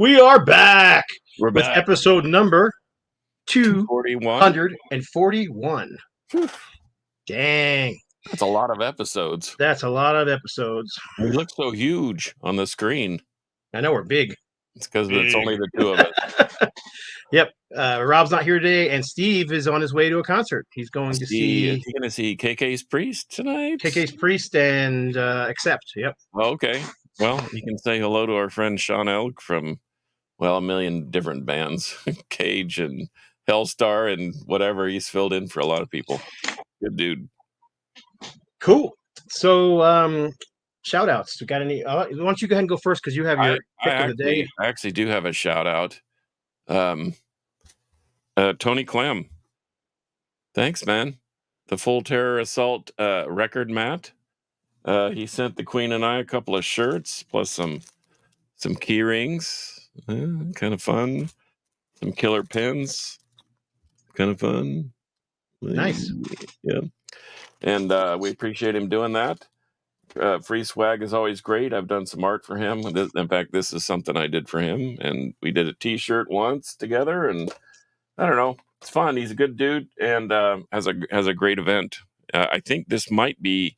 We are back We're with back. episode number 241. 241. Dang, That's a lot of episodes. that's a lot of episodes. We look so huge on the screen. I know we're big. It's because it's only the two of us. Yep. Rob's not here today, and Steve is on his way to a concert. He's going to Is see he going to see KK's Priest tonight? KK's Priest and Accept. Yep. Okay. Well, you can say hello to our friend Sean Elk from, well, a million different bands. Cage and Hellstar and whatever. He's filled in for a lot of people. Good dude. Cool. So, shout outs. We got any? Why don't you go ahead and go first because you have your pick of the day. I actually do have a shout out. Tony Clem. Thanks, man. The Full Terror Assault record mat. He sent the Queen and I a couple of shirts plus some key rings. Kind of fun. Some killer pins. Kind of fun. Nice. Yeah. And we appreciate him doing that. Free swag is always great. I've done some art for him. In fact, this is something I did for him. And we did a t-shirt once together. And I don't know. It's fun. He's a good dude and has a great event. I think this might be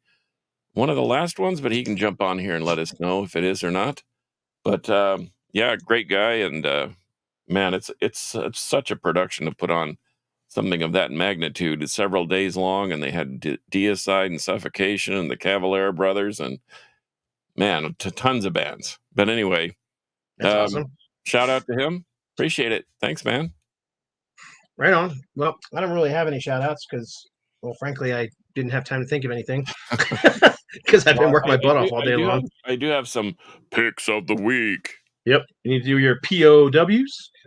one of the last ones, but he can jump on here and let us know if it is or not. But yeah, great guy. And man, it's such a production to put on something of that magnitude. It's several days long, and they had Deicide and Suffocation and the Cavalier Brothers, and man, tons of bands. But anyway, That's awesome. Shout out to him. Appreciate it. Thanks, man. Right on. Well, I don't really have any shout outs because, well, frankly, I didn't have time to think of anything because I've been working my butt off all day long. I do have some picks of the week. Yep. You need to do your POWs.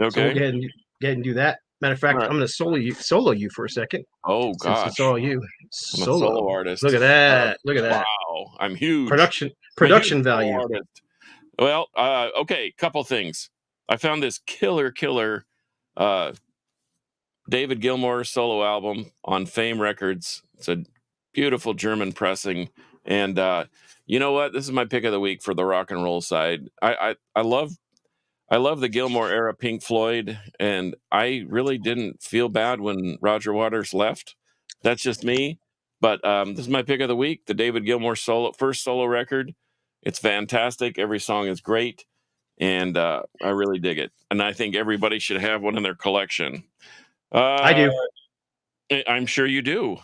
Okay. So we'll go ahead and do that. Matter of fact, right. I'm going to solo you for a second. Oh, gosh. It's all you. I'm a solo artist. Look at that. Look at that. Wow. I'm huge. Production value. Well, okay. Couple things. I found this killer David Gilmour solo album on Fame Records. It's a beautiful German pressing. And you know what? This is my pick of the week for the rock and roll side. I love the Gilmour era Pink Floyd, and I really didn't feel bad when Roger Waters left. That's just me. But this is my pick of the week, the David Gilmour first solo record. It's fantastic. Every song is great, and I really dig it. And I think everybody should have one in their collection. I do. I'm sure you do,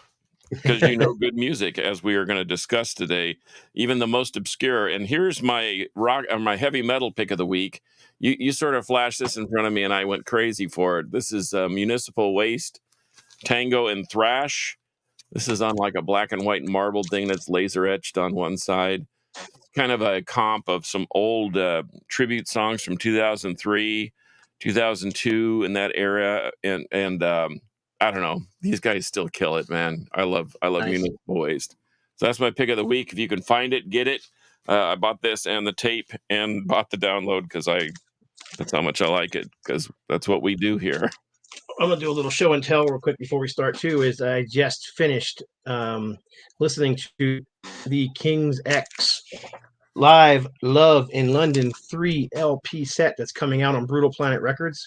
because you know good music, as we are going to discuss today, even the most obscure. And here's my my heavy metal pick of the week. You sort of flashed this in front of me, and I went crazy for it. This is Municipal Waste, Tango and Thrash. This is on like a black and white marble thing that's laser etched on one side. Kind of a comp of some old tribute songs from 2003, 2002 in that era, and I don't know. These guys still kill it, man. I love nice. Municipal Waste. So that's my pick of the week. If you can find it, get it. I bought this and the tape and bought the download because that's how much I like it, because that's what we do here. I'm going to do a little show and tell real quick before we start, too, is I just finished listening to the King's X Live Love in London 3 LP set that's coming out on Brutal Planet Records.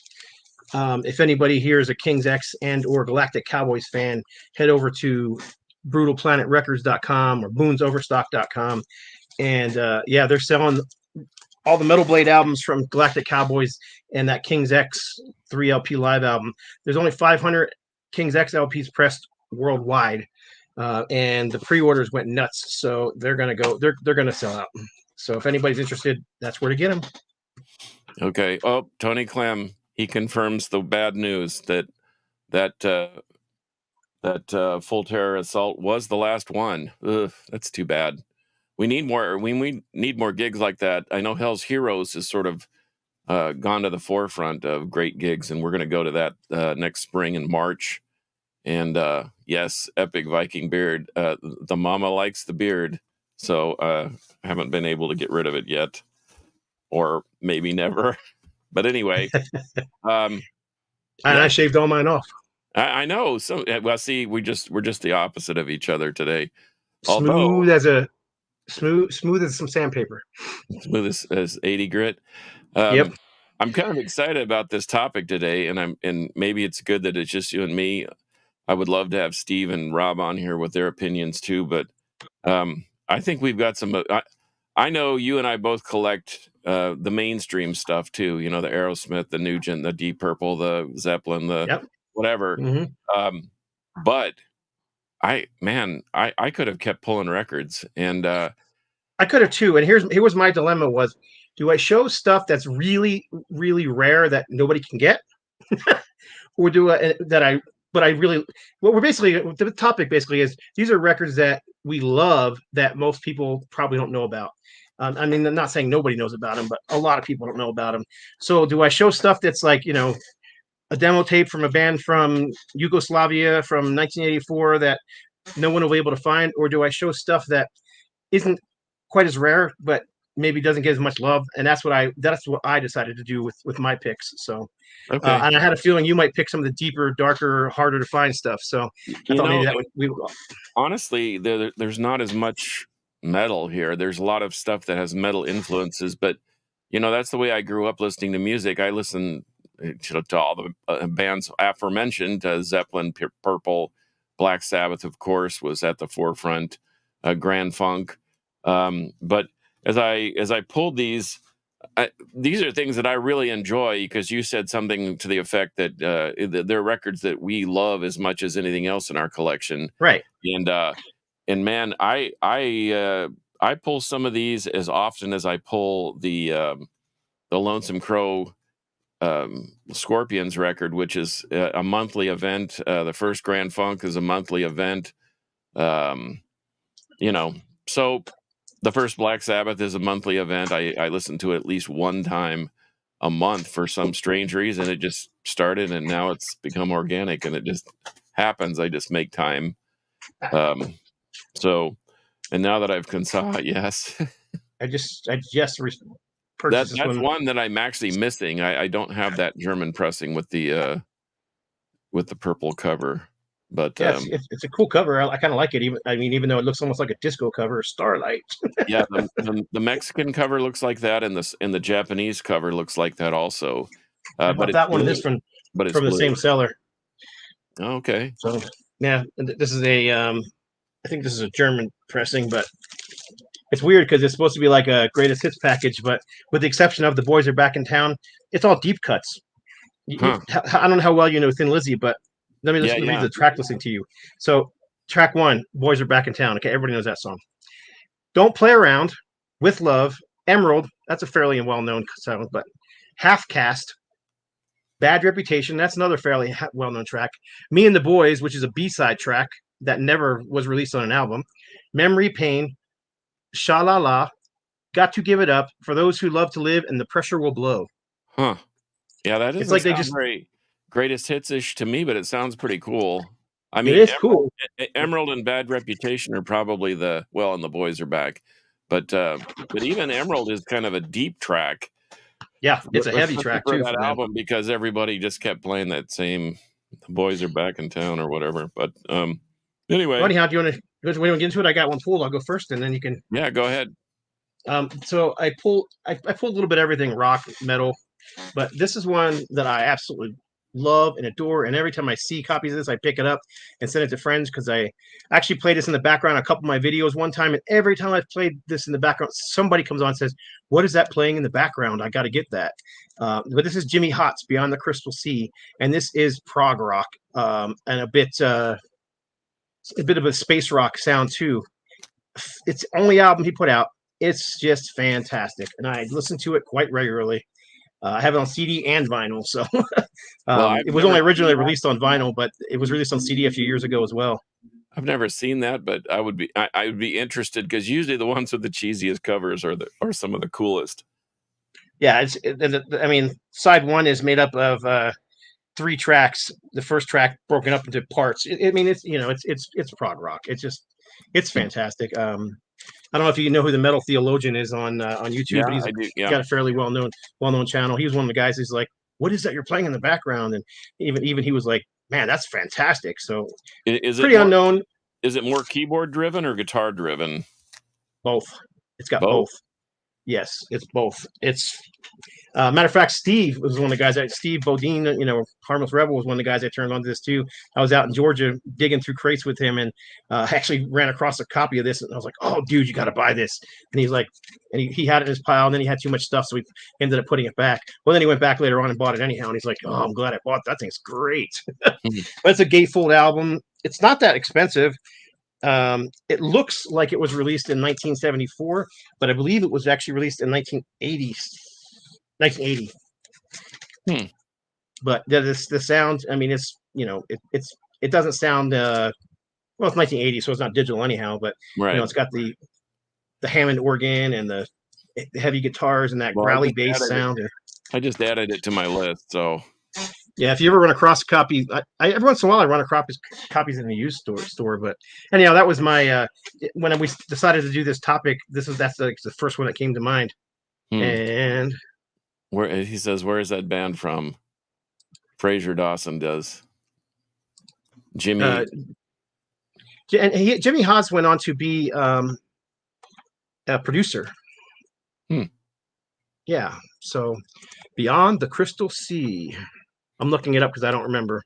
If anybody here is a King's X and or Galactic Cowboys fan, head over to brutalplanetrecords.com or boonsoverstock.com. And yeah, they're selling all the Metal Blade albums from Galactic Cowboys and that King's X 3 LP live album. There's only 500 King's X LPs pressed worldwide, and the pre-orders went nuts. So they're gonna sell out. So if anybody's interested, that's where to get them. Okay. Oh, Tony Clem, he confirms the bad news that Full Terror Assault was the last one. Ugh, that's too bad. We need more. We need more gigs like that. I know Hell's Heroes has sort of gone to the forefront of great gigs, and we're going to go to that next spring in March. And yes, Epic Viking Beard. The mama likes the beard, so I haven't been able to get rid of it yet, or maybe never. But anyway, and I shaved all mine off. I know. So well, see, we're just the opposite of each other today. Smooth as some sandpaper. Smooth as 80 grit. Yep. I'm kind of excited about this topic today, and maybe it's good that it's just you and me. I would love to have Steve and Rob on here with their opinions too, but I think we've got some. I know you and I both collect the mainstream stuff too. You know, the Aerosmith, the Nugent, the Deep Purple, the Zeppelin, the Yep. whatever. Hmm. But I could have kept pulling records, and I could have too. And here was my dilemma: was do I show stuff that's really really rare that nobody can get, or do I that I but I really what we're basically the topic basically is these are records that we love that most people probably don't know about. I mean, I'm not saying nobody knows about them, but a lot of people don't know about them. So, do I show stuff that's like a demo tape from a band from Yugoslavia from 1984 that no one will be able to find, or do I show stuff that isn't quite as rare, but maybe doesn't get as much love? And that's what I decided to do with my picks. So, okay. and I had a feeling you might pick some of the deeper, darker, harder to find stuff. So I You thought maybe know, that would we. honestly, there's not as much metal here. There's a lot of stuff that has metal influences, but that's the way I grew up listening to music. I listened to all the bands aforementioned: Zeppelin, Purple, Black Sabbath, of course, was at the forefront. Grand Funk, but as I pulled these are things that I really enjoy because you said something to the effect that they're records that we love as much as anything else in our collection. Right. And man, I pull some of these as often as I pull the Lonesome Crow Scorpions record, which is a monthly event. The first Grand Funk is a monthly event. Um, so the first Black Sabbath is a monthly event. I listen to it at least one time a month for some strange reason. It just started and now it's become organic and it just happens. I just make time. Um, so, and now that I've yes, I just that purchased this that's one. one that I'm actually missing. I don't have that German pressing with the purple cover, but Yeah, it's a cool cover. I kind of like it. Even though it looks almost like a disco cover, Starlight. yeah, the Mexican cover looks like that, and the Japanese cover looks like that also. I But bought it's that one and blue. this one But it's from the blue. same seller. Okay. So yeah, this is I think this is a German pressing, but it's weird because it's supposed to be like a greatest hits package, but with the exception of the boys are back in town, it's all deep cuts. Huh. I don't know how well you know Thin Lizzy, but let me Yeah, just read yeah. the track listing to you. So, track one, Boys Are Back in Town. Okay, everybody knows that song. Don't Play Around, With Love, Emerald. That's a fairly well known song, but Half Cast, Bad Reputation. That's another fairly well known track. Me and the Boys, which is a B-side track that never was released on an album. Memory Pain, Sha La La, Got to Give It Up, For Those Who Love to Live, and The Pressure Will Blow. Huh. Yeah, that It's doesn't like they sound just, very greatest hits-ish to me, but it sounds pretty cool. I it mean, is cool. Emerald and Bad Reputation are probably and the boys are back. But even Emerald is kind of a deep track, Yeah, it's a heavy especially track for too that from them. album because everybody just kept playing that same "The Boys Are Back in Town" or whatever. But anyway, Anyhow, do you want to get into it? I got one pulled. I'll go first, and then you can. yeah, go ahead. So I pulled a little bit of everything, rock, metal, but this is one that I absolutely love and adore. And every time I see copies of this, I pick it up and send it to friends because I actually played this in the background a couple of my videos one time. And every time I've played this in the background, somebody comes on and says, "What is that playing in the background? I got to get that." But this is Jimmy Hott's Beyond the Crystal Sea, and this is prog rock and a bit of a space rock sound too. It's the only album he put out. It's just fantastic, and I listen to it quite regularly. I have it on CD and vinyl, so Well, I've it was never only seen originally that. released on vinyl, but it was released on CD a few years ago as well. I've never seen that, but I would be interested because usually the ones with the cheesiest covers are some of the coolest. Yeah, I mean, side one is made up of three tracks. The first track broken up into parts. I mean, it's prog rock. It's fantastic. I don't know if you know who the metal theologian is on YouTube, Yeah, but I do. he's Yeah. got a fairly well known channel. He was one of the guys who's like, "What is that you're playing in the background?" And even he was like, "Man, that's fantastic." So Is it pretty more unknown. keyboard driven or guitar driven? Both. It's got Both. both. Yes, it's both. It's Matter of fact, Steve was one of the guys. Steve Bodine, Harmless Rebel was one of the guys I turned on to this too. I was out in Georgia digging through crates with him, and actually ran across a copy of this, and I was like, "Oh, dude, you got to buy this." And he's like, and he had it in his pile, and then he had too much stuff, so we ended up putting it back. Well, then he went back later on and bought it anyhow, and he's like, "Oh, I'm glad I bought that. Thing's great." But it's a gatefold album. It's not that expensive. It looks like it was released in 1974, but I believe it was actually released in 1980. 1980. But the sound, I mean, it's it doesn't sound well, it's 1980, so it's not digital anyhow. But Right. it's got the Hammond organ and the heavy guitars and that growly bass sound. I just added it to my list, so. Yeah, if you ever run across a copy, I every once in a while I run across copies in the used store. But anyhow, that was my when we decided to do this topic. That's the first one that came to mind. And where he says, "Where is that band from?" Fraser Dawson does. Jimmy and Jimmy Haas went on to be a producer. Yeah, so Beyond the Crystal Sea. I'm looking it up because I don't remember.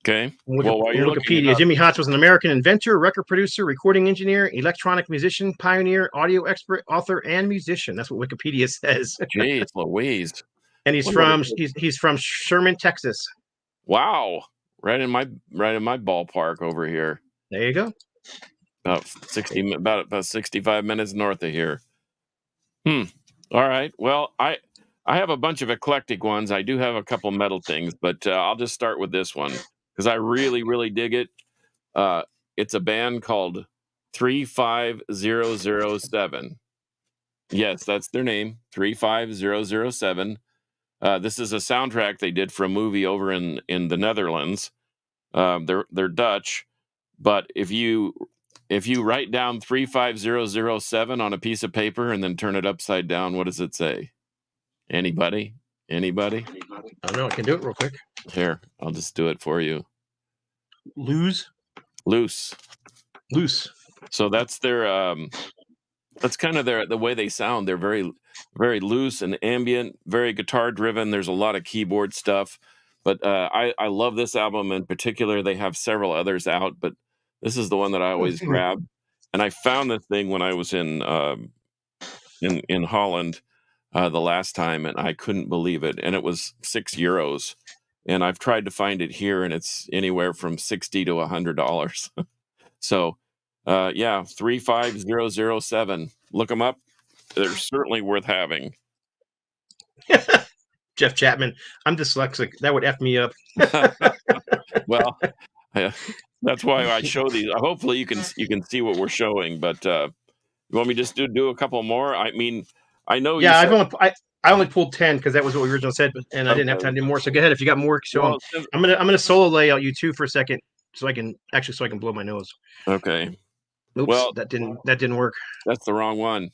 Okay. Well, while you're Wikipedia, Jimmy Haas was an American inventor, record producer, recording engineer, electronic musician, pioneer, audio expert, author, and musician. That's what Wikipedia says. Jeez Louise. And he's from Sherman, Texas. Wow. Right in my ballpark over here. There you go. About 65 minutes north of here. All right. Well, I have a bunch of eclectic ones. I do have a couple metal things, but I'll just start with this one because I really, really dig it. It's a band called 35007. Yes, that's their name, 35007. This is a soundtrack they did for a movie over in the Netherlands. They're Dutch, but if you write down 35007 on a piece of paper and then turn it upside down, what does it say? Anybody? I don't know. I can do it real quick. Here, I'll just do it for you. Loose. So that's their that's kind of the way they sound. They're very, very loose and ambient, very guitar driven. There's a lot of keyboard stuff, but I love this album in particular. They have several others out, but this is the one that I always grab. And I found this thing when I was in Holland the last time, and I couldn't believe it. And it was €6. And I've tried to find it here, and it's anywhere from $60 to $100. So, 35007. Look them up. They're certainly worth having. Jeff Chapman. I'm dyslexic. That would F me up. Well, that's why I show these. Hopefully you can see what we're showing, but you want me just to do a couple more? I mean, I know. Yeah, I only pulled 10 because that was what we originally said, and I didn't have time to do more. So go ahead if you got more. Show them. I'm gonna solo lay out you two for a second, so I can blow my nose. Okay. Oops, well, that didn't work. That's the wrong one.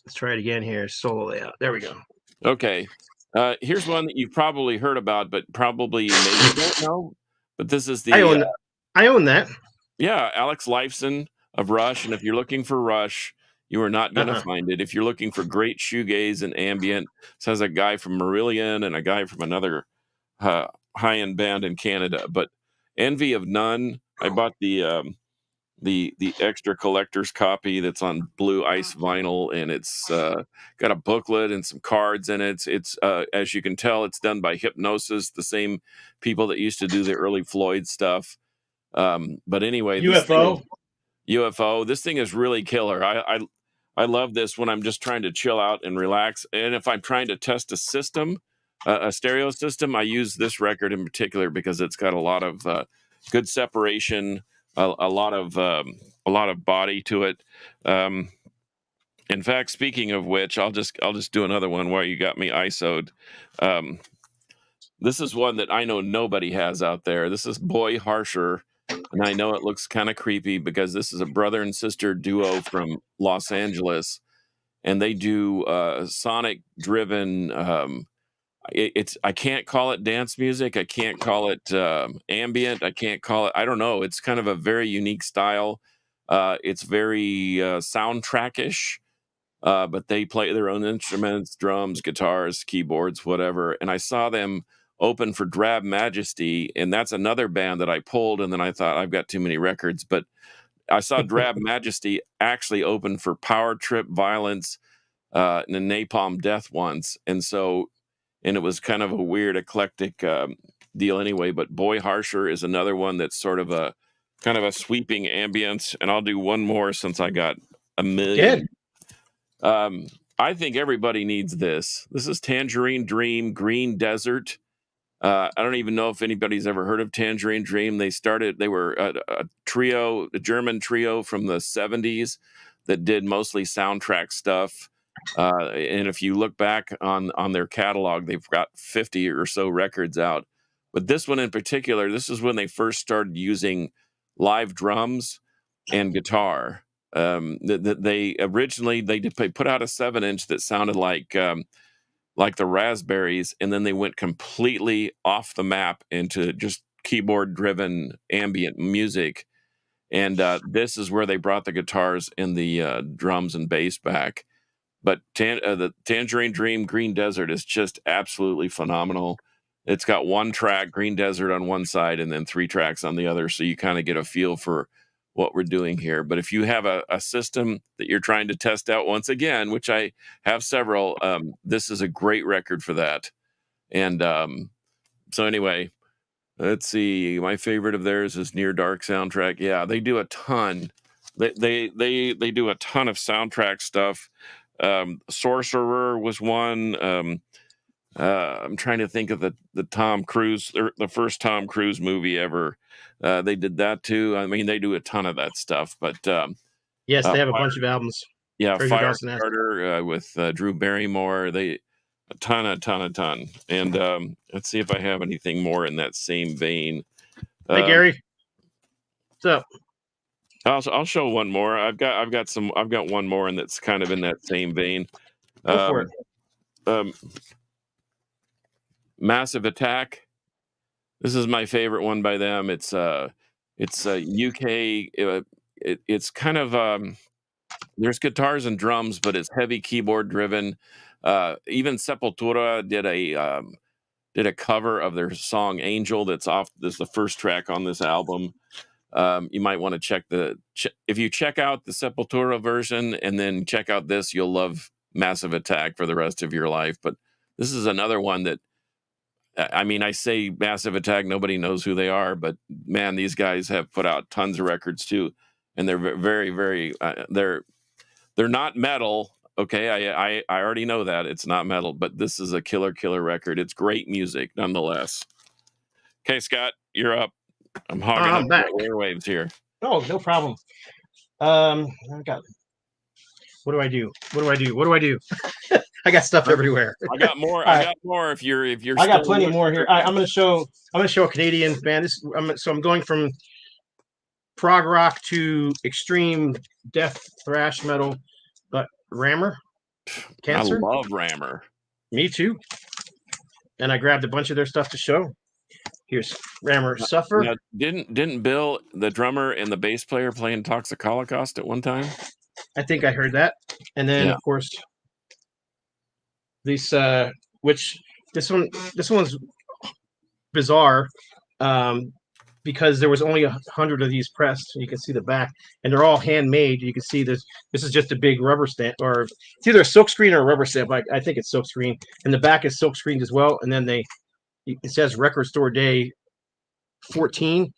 Let's try it again here. Solo layout. There we go. Okay. Here's one that you've probably heard about, but probably maybe don't know. But this is the. I own that. Yeah, Alex Lifeson of Rush, and if you're looking for Rush, you are not going to find it. If you're looking for great shoegaze and ambient, this has a guy from Marillion and a guy from another high-end band in Canada. But Envy of None, I bought the extra collector's copy that's on blue ice vinyl, and it's got a booklet and some cards in it. It's as you can tell, it's done by Hypnosis, the same people that used to do the early Floyd stuff. But anyway, UFO. This thing is really killer. I love this when I'm just trying to chill out and relax, and if I'm trying to test a system, a stereo system, I use this record in particular because it's got a lot of good separation. A lot of body to it. In fact, speaking of which, I'll just do another one while you got me ISO'd. This is one that I know nobody has out there. This is Boy Harsher, and I know it looks kind of creepy because this is a brother and sister duo from Los Angeles, and they do sonic driven. I can't call it dance music. I can't call it ambient. I can't call it. I don't know. It's kind of a very unique style. It's very soundtrack-ish. but they play their own instruments, drums, guitars, keyboards, whatever. And I saw them open for Drab Majesty, and that's another band that I pulled. And then I thought, I've got too many records, but I saw Drab Majesty actually open for Power Trip Violence and the Napalm Death once. And it was kind of a weird, eclectic deal anyway. But Boy Harsher is another one that's sort of a kind of a sweeping ambience. And I'll do one more since I got a million. I think everybody needs this. This is Tangerine Dream, Green Desert. I don't even know if anybody's ever heard of Tangerine Dream. They were a trio, a German trio from the 70s that did mostly soundtrack stuff. And if you look back on their catalog, they've got 50 or so records out. But this one in particular, this is when they first started using live drums and guitar. They originally they put out a 7-inch that sounded like the Raspberries, and then they went completely off the map into just keyboard driven ambient music. And this is where they brought the guitars and the drums and bass back. But the Tangerine Dream Green Desert is just absolutely phenomenal. It's got one track, Green Desert, on one side, and then 3 tracks on the other. So you kind of get a feel for what we're doing here. But if you have a system that you're trying to test out, once again, which I have several, this is a great record for that. And so anyway, let's see. My favorite of theirs is Near Dark soundtrack. Yeah, they do a ton. They do a ton of soundtrack stuff. Sorcerer was one. I'm trying to think of the Tom Cruise, or the first Tom Cruise movie ever. They did that too. I mean, they do a ton of that stuff. But yes, they have a bunch of albums. Yeah, Firestarter with Drew Barrymore. A ton. And let's see if I have anything more in that same vein. Hey, Gary, what's up? I'll show one more. I've got one more, and that's kind of in that same vein. Go for it. Massive Attack. This is my favorite one by them. It's UK. It's kind of there's guitars and drums, but it's heavy keyboard driven. Even Sepultura did a cover of their song Angel. This is the first track on this album. You might want to check if you check out the Sepultura version and then check out this, you'll love Massive Attack for the rest of your life. But this is another one that, I mean, I say Massive Attack, nobody knows who they are, but man, these guys have put out tons of records too, and they're very, very they're not metal. Okay, I already know that it's not metal, but this is a killer record. It's great music nonetheless. Okay, Scott, you're up. I'm hogging up back. The airwaves here. Oh, no problem. I got. What do I do? I got stuff everywhere. I got more. I got more. If you're. I got plenty more here. I'm going to show a Canadian band. I'm going from prog rock to extreme death thrash metal. But Rammer, Cancer. I love Rammer. Me too. And I grabbed a bunch of their stuff to show. Here's Rammer Suffer. Now, didn't Bill, the drummer and the bass player, play in Toxic Holocaust at one time? I think I heard that. And then of course this one's bizarre because there was only 100 of these pressed. You can see the back, and they're all handmade. You can see this is just a big rubber stamp, or it's either a silk screen or a rubber stamp. I think it's silk screen, and the back is silk screened as well. And then it says Record Store Day 14,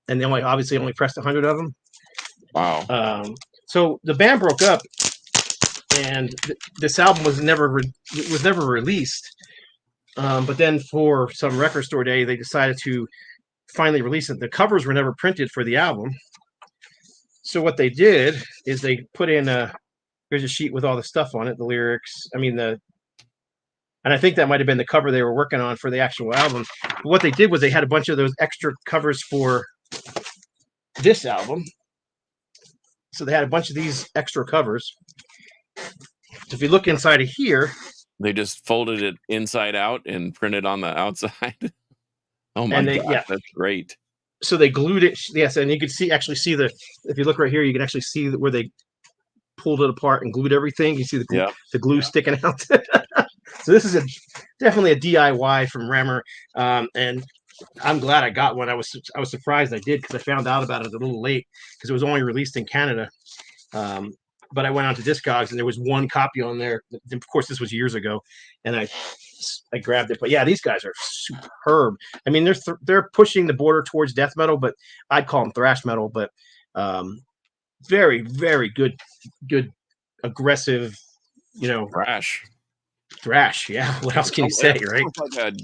and they obviously only pressed 100 of them. Wow. So the band broke up, and this album was never released. But then for some Record Store Day, they decided to finally release it. The covers were never printed for the album. So what they did is they put in here's a sheet with all the stuff on it, the lyrics. And I think that might have been the cover they were working on for the actual album. But what they did was they had a bunch of those extra covers for this album. So they had a bunch of these extra covers. So if you look inside of here, they just folded it inside out and printed on the outside. Oh my God, yeah. That's great. So they glued it, yes, and you can actually see if you look right here, you can actually see where they pulled it apart and glued everything. You see Yeah. the glue sticking out. So this is definitely a DIY from Remmer, and I'm glad I got one. I was surprised I did because I found out about it a little late because it was only released in Canada. But I went on to Discogs and there was one copy on there. Of course, this was years ago, and I grabbed it. But yeah, these guys are superb. I mean, they're pushing the border towards death metal, but I'd call them thrash metal. But very, very good, aggressive. Thrash. Yeah. What else can you say, right? Like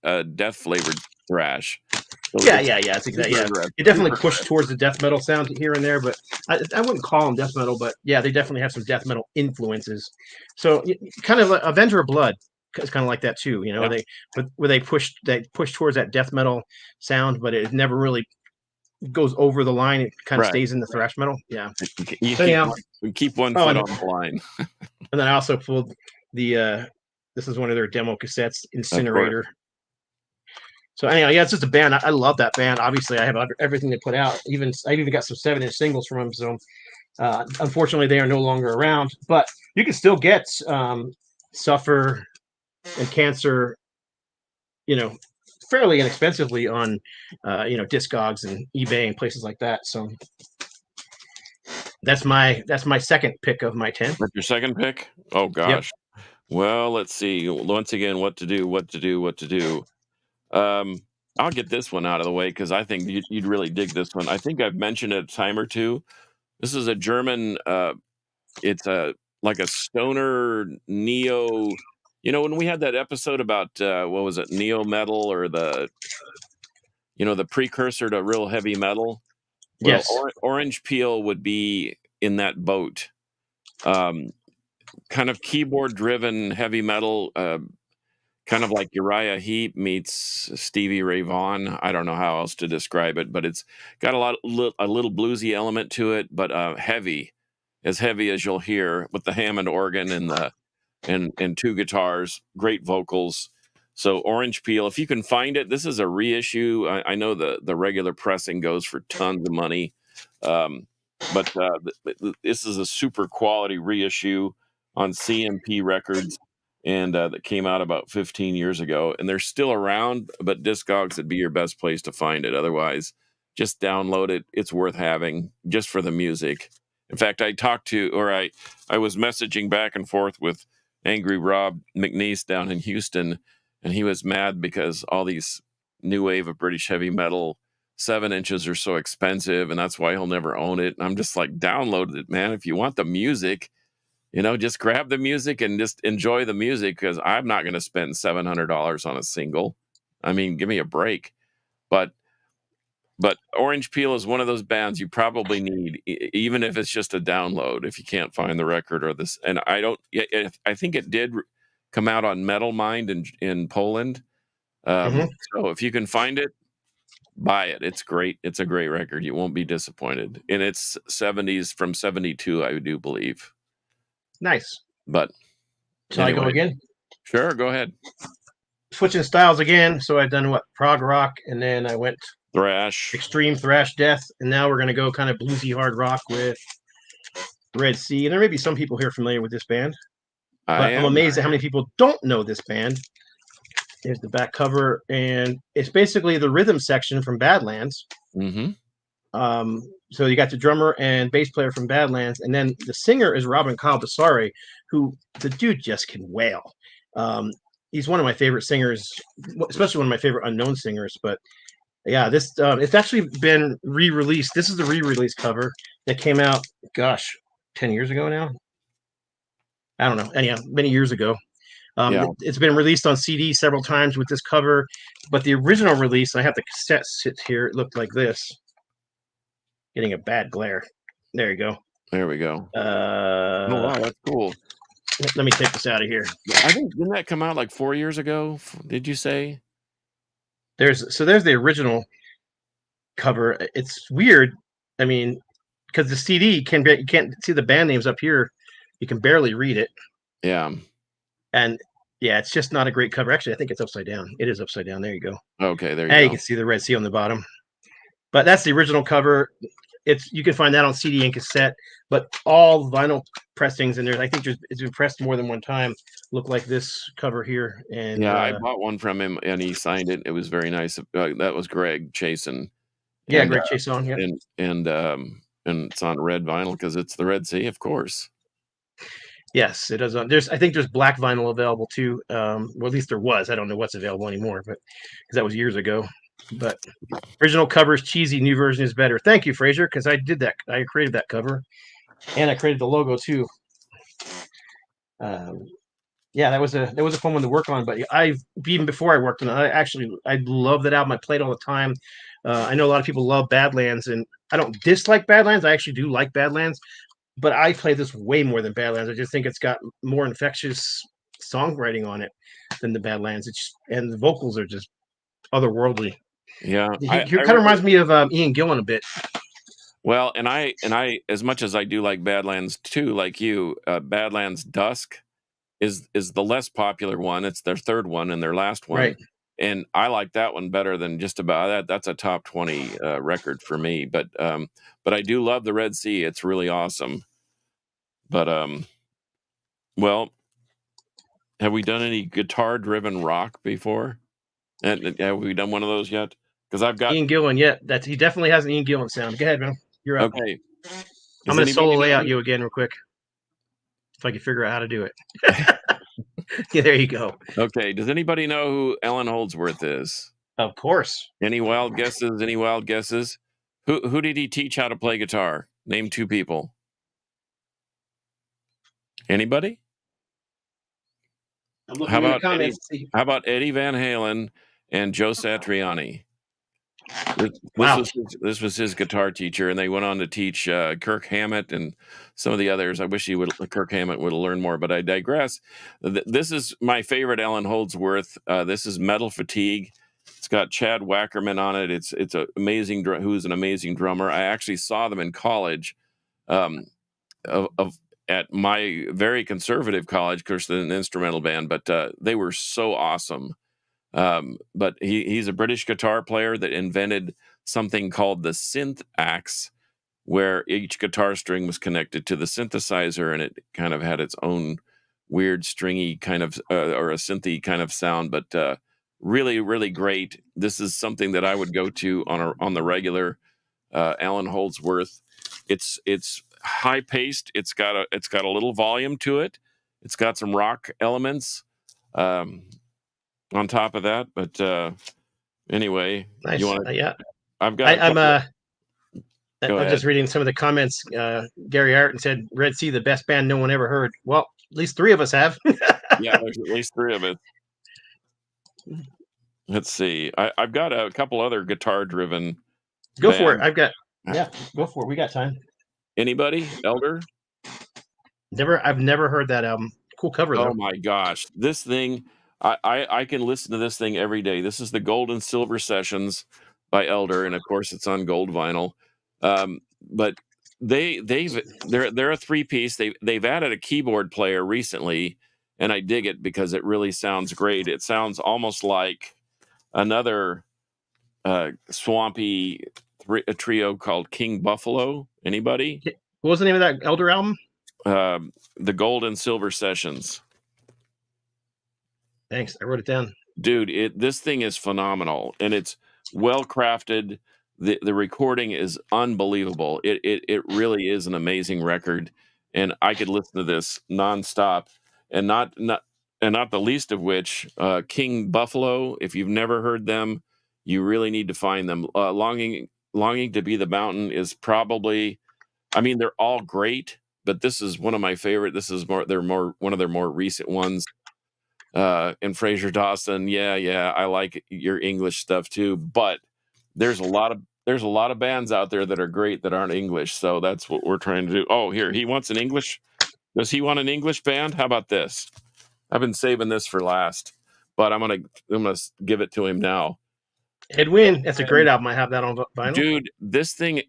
a death flavored thrash. So yeah. It's exactly. Yeah, it definitely pushed towards the death metal sound here and there, but I wouldn't call them death metal. But yeah, they definitely have some death metal influences. So kind of like Avenger of Blood is kind of like that too. They push towards that death metal sound, but it never really goes over the line. It kind of stays in the thrash metal. Yeah. You keep one foot on the line. And then I also pulled the this is one of their demo cassettes, Incinerator. So anyhow, yeah, it's just a band. I love that band. Obviously, I have everything they put out. I even got some 7-inch singles from them. So unfortunately, they are no longer around. But you can still get Suffer and Cancer, fairly inexpensively on Discogs and eBay and places like that. So that's my second pick of my 10. That's your second pick? Oh gosh. Yep. Well, let's see. Once again, what to do. I'll get this one out of the way because I think you'd really dig this one. I think I've mentioned it a time or two. This is a German. It's like a stoner neo. When we had that episode about what was it, neo metal or the precursor to real heavy metal. Well, yes, Orange Peel would be in that boat. Kind of keyboard driven heavy metal. Kind of like Uriah Heep meets Stevie Ray Vaughan. I don't know how else to describe it, but it's got a little bluesy element to it, but heavy, as heavy as you'll hear with the Hammond organ and two guitars, great vocals. So Orange Peel, if you can find it, this is a reissue. I know the regular pressing goes for tons of money, but this is a super quality reissue on CMP Records. And that came out about 15 years ago, and they're still around, but Discogs would be your best place to find it. Otherwise, just download it. It's worth having just for the music. In fact, I was messaging back and forth with Angry Rob McNeese down in Houston, and he was mad because all these new wave of British heavy metal 7 inches are so expensive, and that's why he'll never own it. And I'm just like, download it, man. If you want the music, just grab the music and just enjoy the music, because I'm not going to spend $700 on a single. I mean, give me a break. But Orange Peel is one of those bands you probably need, even if it's just a download, if you can't find the record or this. And I think it did come out on Metal Mind in Poland. So if you can find it, buy it. It's great. It's a great record. You won't be disappointed. And it's 70s from 72, I do believe. Nice. But shall I go again? Sure, go ahead. Switching styles again. So I've done prog rock, and then I went thrash, extreme thrash death, and now we're going to go kind of bluesy hard rock with Red Sea. And there may be some people here familiar with this band, but I'm amazed at how many people don't know this band. Here's the back cover, and it's basically the rhythm section from Badlands. Mm-hmm. So you got the drummer and bass player from Badlands, and then the singer is Robin Calabasari, who the dude just can wail. He's one of my favorite singers, especially one of my favorite unknown singers. But yeah, this it's actually been re-released. This is the re-release cover that came out, 10 years ago now. I don't know. Anyhow, many years ago. It's been released on CD several times with this cover, but the original release, I have the cassette sit here. It looked like this. Getting a bad glare. There you go. There we go. Oh, wow, that's cool. Let me take this out of here. I think, didn't that come out like 4 years ago? Did you say? There's the original cover. It's weird. I mean, because the CD you can't see the band names up here. You can barely read it. Yeah. And yeah, it's just not a great cover. Actually, I think it's upside down. It is upside down. There you go. Okay, there you go. You can see the Red Sea on the bottom. But that's the original cover. it's you can find that on CD and cassette, but all vinyl pressings, and I think it's been pressed more than one time, look like this cover here. And Yeah, I bought one from him and he signed it. It was very nice. That was Greg Chasen, yeah, and Greg Chase song. Yeah. and it's on red vinyl because it's the Red Sea, of course. Yes, it does. I think there's black vinyl available too. Well, at least there was. I don't know what's available anymore, but because that was years ago. But original cover is cheesy. New version is better. Thank you, Fraser, because I did that. I created that cover, and I created the logo too. Um, yeah, that was a fun one to work on. But I've even before I worked on it, I love that album. I played all the time. I know a lot of people love Badlands, and I don't dislike Badlands. I actually do like Badlands, but I play this way more than Badlands. I just think it's got more infectious songwriting on it than the Badlands. And the vocals are just otherworldly. Yeah, He I kind of remember. reminds me of Ian Gillan a bit. Well, and I, as much as I do like Badlands too, like you, Badlands Dusk is the less popular one. It's their third one and their last Right. one, and I like that one better than just about that. That's a top 20 record for me. But I do love the Red Sea. It's really awesome. But well, have we done any guitar-driven rock before? And have we done one of those yet? Because I've got. Ian Gillan, yeah, he definitely has an Ian Gillan sound. Go ahead, man. You're up. Okay. I'm Does going to solo anybody know layout you again real quick if I can figure out how to do it. Yeah, there you go. Okay. Does anybody know who Ellen Holdsworth is? Of course. Any wild guesses? Any wild guesses? Who did he teach how to play guitar? Name two people. Anybody? I'm looking in the comments. How about Eddie Van Halen and Joe Satriani? Wow. This was his guitar teacher, and they went on to teach Kirk Hammett and some of the others. I wish Kirk Hammett would have learned more, but I digress. This is my favorite Ellen Holdsworth. This is Metal Fatigue. It's got Chad Wackerman on it. It's an amazing who's an amazing drummer. I actually saw them in college, at my very conservative college. Of course, an instrumental band, but they were so awesome. But he's a British guitar player that invented something called the synth axe, where each guitar string was connected to the synthesizer, and it kind of had its own weird stringy kind of or a synthy kind of sound. But really, really great. This is something that I would go to on the regular. Alan Holdsworth. It's high paced. It's got a little volume to it. It's got some rock elements. On top of that, but anyway, nice. You want? Yeah, I've got. I'm just reading some of the comments. Gary Arton said, "Red Sea, the best band no one ever heard." Well, at least three of us have. Yeah, there's at least three of us. Let's see. I've got a couple other guitar-driven. Go for it. Go for it. We got time. Anybody? Elder? I've never heard that album. Cool cover though. Oh my gosh, this thing. I can listen to this thing every day. This is the Gold and Silver Sessions by Elder, and of course it's on gold vinyl. But they're a three-piece. They've added a keyboard player recently, and I dig it because it really sounds great. It sounds almost like another swampy a trio called King Buffalo. Anybody? What was the name of that Elder album? The Gold and Silver Sessions. Thanks. I wrote it down. Dude, this thing is phenomenal, and it's well crafted. The recording is unbelievable. It really is an amazing record, and I could listen to this nonstop, and not the least of which King Buffalo. If you've never heard them, you really need to find them. Longing to Be the Mountain is probably, I mean, they're all great, but this is one of my favorite. This is one of their more recent ones. And Fraser Dawson, yeah, I like your English stuff too, but there's a lot of bands out there that are great that aren't English, so that's what we're trying to do. Oh, here, he wants an English. Does he want an English band? How about this? I've been saving this for last, but I'm gonna give it to him now. Ed Wynn, that's a great album. I have that on vinyl. Dude, this thing,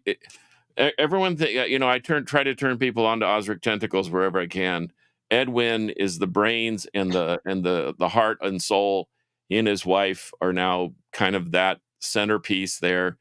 everyone, I try to turn people onto Osric Tentacles wherever I can. Ed Wynn is the brains and the heart and soul. He and his wife are now kind of that centerpiece there.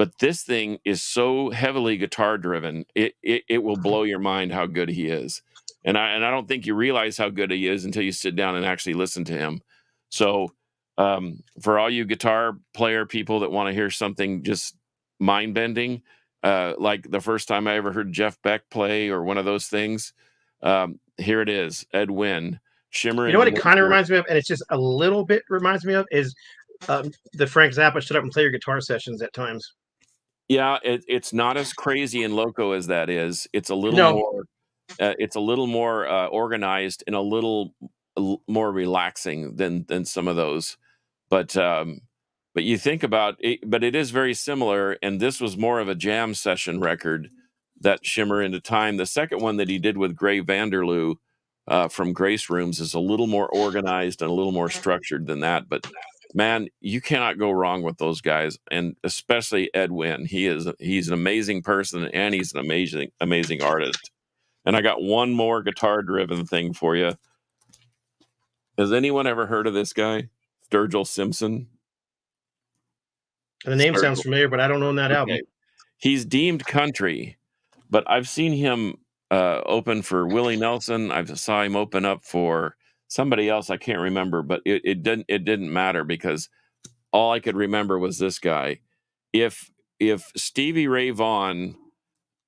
But this thing is so heavily guitar driven, it will blow your mind how good he is. And I don't think you realize how good he is until you sit down and actually listen to him. So for all you guitar player people that want to hear something just mind bending, like the first time I ever heard Jeff Beck play or one of those things, here it is, Ed Wynn, Shimmer You know and what it kind of Glory. reminds me of, and it's just a little bit reminds me of, is the Frank Zappa "Shut Up and Play Your Guitar" sessions at times. Yeah, it's not as crazy and loco as that is. It's a little No, more organized and a little more relaxing than some of those. But you think about it, but it is very similar. And this was more of a jam session record, that Shimmer into Time. The second one that he did with Gray Vanderloo from Grace Rooms is a little more organized and a little more structured than that. But man, you cannot go wrong with those guys, and especially Ed Wynn. He's an amazing person, and he's an amazing artist. And I got one more guitar driven thing for you. Has anyone ever heard of this guy, Sturgill Simpson? the name sounds Sturgill. familiar, but I don't own that album. Okay. He's deemed country, but I've seen him open for Willie Nelson. I saw him open up for somebody else. I can't remember, but it didn't matter, because all I could remember was this guy. If Stevie Ray Vaughan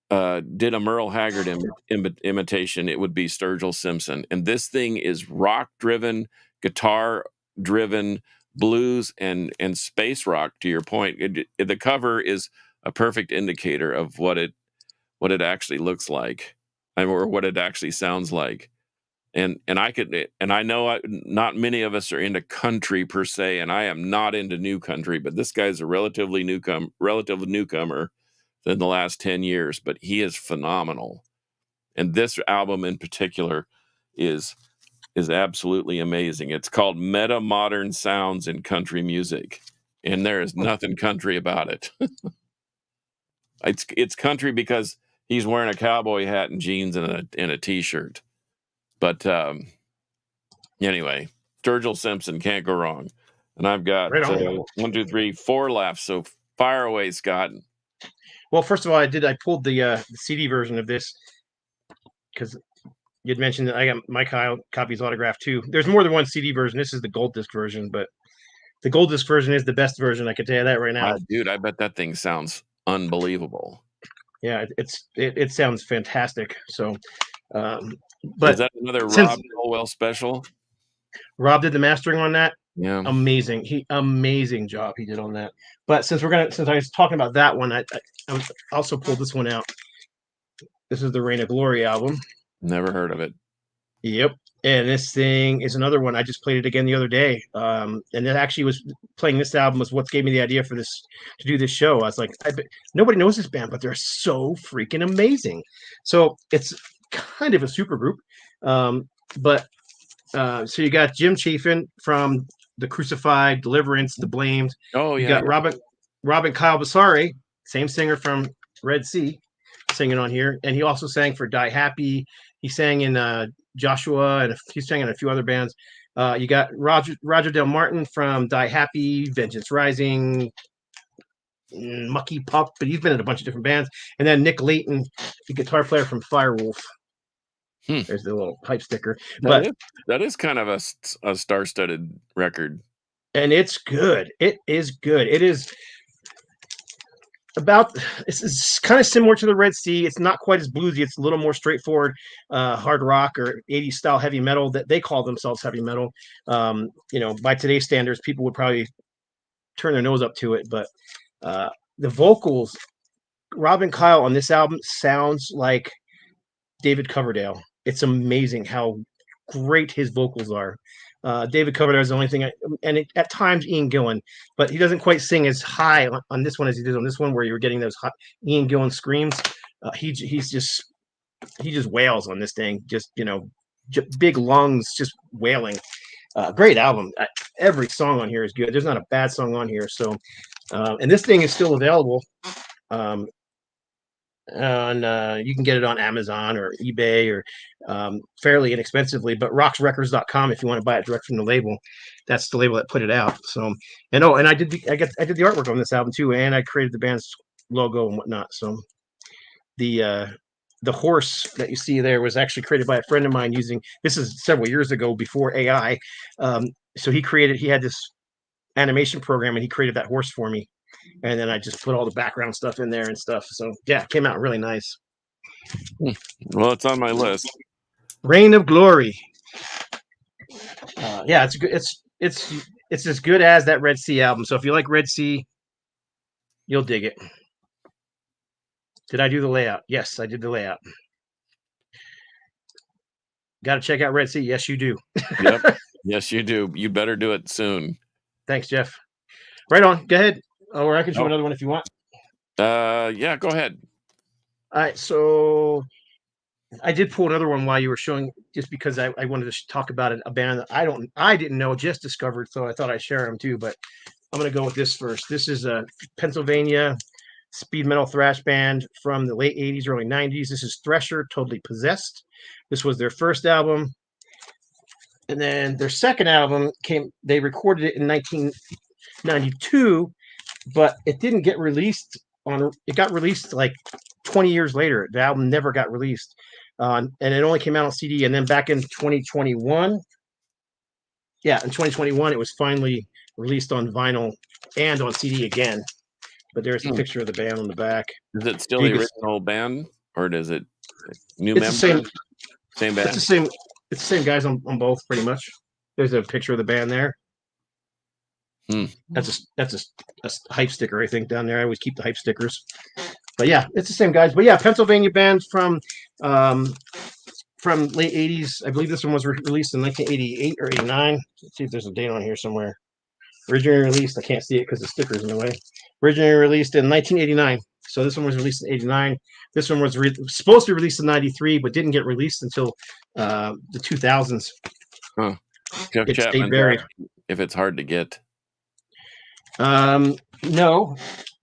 did a Merle Haggard imitation, it would be Sturgill Simpson. And this thing is rock driven, guitar driven, blues and space rock. To your point, the cover is a perfect indicator of what it actually looks like, or what it actually sounds like. And I know not many of us are into country per se, and I am not into new country, but this guy's a relative newcomer in the last 10 years, but he is phenomenal. And this album in particular is absolutely amazing. It's called Meta Modern Sounds in Country Music, and there is nothing country about it. It's country because he's wearing a cowboy hat and jeans and a t-shirt. But anyway, Sturgill Simpson, can't go wrong. And I've got Right on. 1, 2, 3, 4 left. So fire away, Scott. Well, first of all, I pulled the CD version of this because you'd mentioned that I got my copies autographed too. There's more than one CD version. This is the gold disc version, but the gold disc version is the best version. I can tell you that right now. Dude, I bet that thing sounds unbelievable. Yeah, it sounds fantastic. So, but is that another Rob Colwell special? Rob did the mastering on that. Yeah, amazing job he did on that. But since I was talking about that one, I also pulled this one out. This is the Reign of Glory album. Never heard of it. Yep. And this thing is another one. I just played it again the other day. And it actually was playing this album was what gave me the idea for this, to do this show. I was like, nobody knows this band, but they're so freaking amazing. So it's kind of a super group. So you got Jim Chafin from The Crucified, Deliverance, The Blamed. Oh, yeah. You got Robin Kyle Basari, same singer from Red Sea, singing on here. And he also sang for Die Happy. He sang in Joshua, and he sang in a few other bands. You got Roger Del Martin from Die Happy, Vengeance Rising, Mucky Pup, but he's been in a bunch of different bands. And then Nick Layton, the guitar player from Firewolf. There's the little hype sticker. That is kind of a star-studded record. And it's good. It is good. It is it's kind of similar to the Red Sea. It's not quite as bluesy. It's a little more straightforward hard rock or 80s style heavy metal that they call themselves heavy metal. By today's standards, people would probably turn their nose up to it. But the vocals, Robin Kyle on this album sounds like David Coverdale. It's amazing how great his vocals are. David Coverdale is the only thing, at times Ian Gillan, but he doesn't quite sing as high on this one as he did on this one, where you were getting those hot Ian Gillan screams. He just wails on this thing, just big lungs, just wailing. Great album. Every song on here is good. There's not a bad song on here. So, and this thing is still available. You can get it on Amazon or eBay or fairly inexpensively. But rocksrecords.com if you want to buy it direct from the label. That's the label that put it out. So and I did the artwork on this album too, and I created the band's logo and whatnot. So the horse that you see there was actually created by a friend of mine using this is several years ago before AI. So he had this animation program and he created that horse for me. And then I just put all the background stuff in there and stuff. So yeah, it came out really nice. Well, it's on my list. Reign of Glory. Yeah, it's good. It's as good as that Red Sea album. So if you like Red Sea, you'll dig it. Did I do the layout? Yes, I did the layout. Got to check out Red Sea. Yes, you do. Yep. Yes, you do. You better do it soon. Thanks, Jeff. Right on. Go ahead. Or I can show another one if you want. Yeah, go ahead. All right. So I did pull another one while you were showing, just because I wanted to talk about a band that I didn't know, just discovered, so I thought I'd share them too. But I'm going to go with this first. This is a Pennsylvania speed metal thrash band from the late 80s, early 90s. This is Thresher, Totally Possessed. This was their first album. And then their second album they recorded it in 1992, but it didn't get released it got released like 20 years later. The album never got released. And it only came out on CD. And then back in 2021, in 2021, it was finally released on vinyl and on CD again. But there's a picture of the band on the back. Is it still the original band, or is it new members? Same band. It's the same guys on both, pretty much. There's a picture of the band there. That's a hype sticker, I think, down there. I always keep the hype stickers. But yeah, it's the same guys. But yeah, Pennsylvania band from late 80s. I believe this one was released in 1988 or 89. Let's see if there's a date on here somewhere. Originally released, I can't see it because the sticker's in the way. Originally released in 1989. So this one was released in 89. This one was supposed to be released in 93, but didn't get released until the 2000s. Huh. Jeff Chapman, if it's hard to get. No.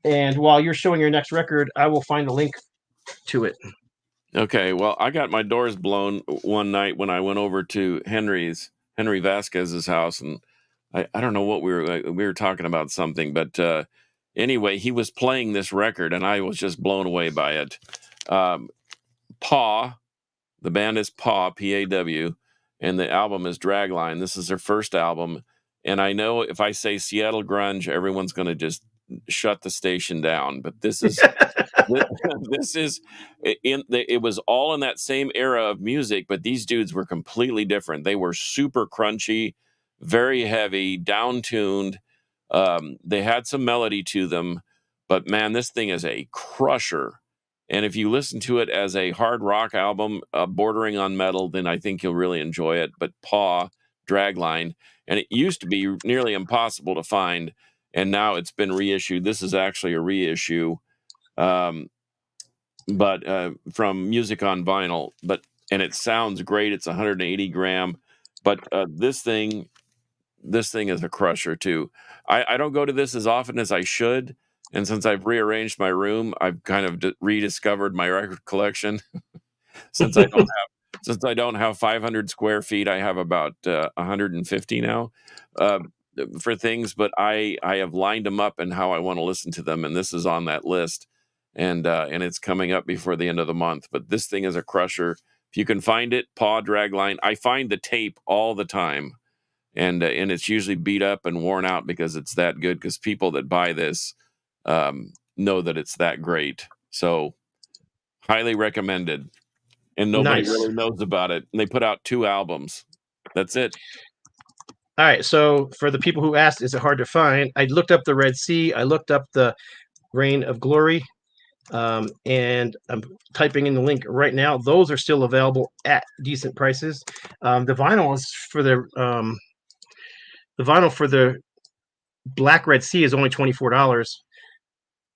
And while you're showing your next record, I will find a link to it. Okay. Well, I got my doors blown one night when I went over to Henry Vasquez's house, and I don't know what we were talking about something, but anyway, he was playing this record, and I was just blown away by it. Paw, the band is Paw, P-A-W, and the album is Dragline. This is their first album, and I know if I say Seattle grunge, everyone's going to just shut the station down. But this is it was all in that same era of music, but these dudes were completely different. They were super crunchy, very heavy, down-tuned. They had some melody to them, but man, this thing is a crusher. And if you listen to it as a hard rock album, bordering on metal, then I think you'll really enjoy it. But Paw, Dragline, and it used to be nearly impossible to find, and now it's been reissued. This is actually a reissue, but from Music on Vinyl. And it sounds great. It's 180 gram, but this thing is a crusher too. I don't go to this as often as I should, and since I've rearranged my room, I've kind of rediscovered my record collection. Since I don't have 500 square feet, I have about 150 now for things. But I have lined them up and how I want to listen to them, and this is on that list, and it's coming up before the end of the month. But this thing is a crusher. If you can find it, Paw, Dragline. I find the tape all the time. And it's usually beat up and worn out because it's that good, because people that buy this know that it's that great. So highly recommended. And nobody really knows about it. And they put out 2 albums. That's it. All right. So for the people who asked, is it hard to find? I looked up the Red Sea. I looked up the Reign of Glory. And I'm typing in the link right now. Those are still available at decent prices. The vinyl is for the vinyl for the Black Red Sea is only $24.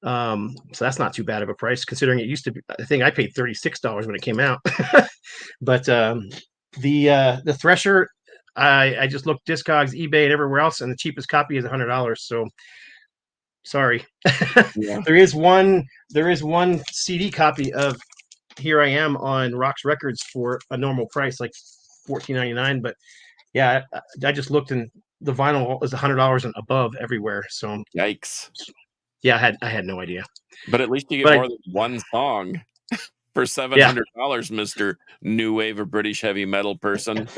So that's not too bad of a price, considering it used to be. I think I paid $36 when it came out. But the Thresher, I just looked Discogs, eBay, and everywhere else, and the cheapest copy is $100. So Sorry. Yeah. There is one CD copy of Here I Am on Rocks Records for a normal price, like $14.99. But yeah, I just looked, and the vinyl is $100 and above everywhere. So Yikes. yeah, I had no idea. But at least you get But more than one song for yeah. $700, Mr. New Wave of British heavy metal person.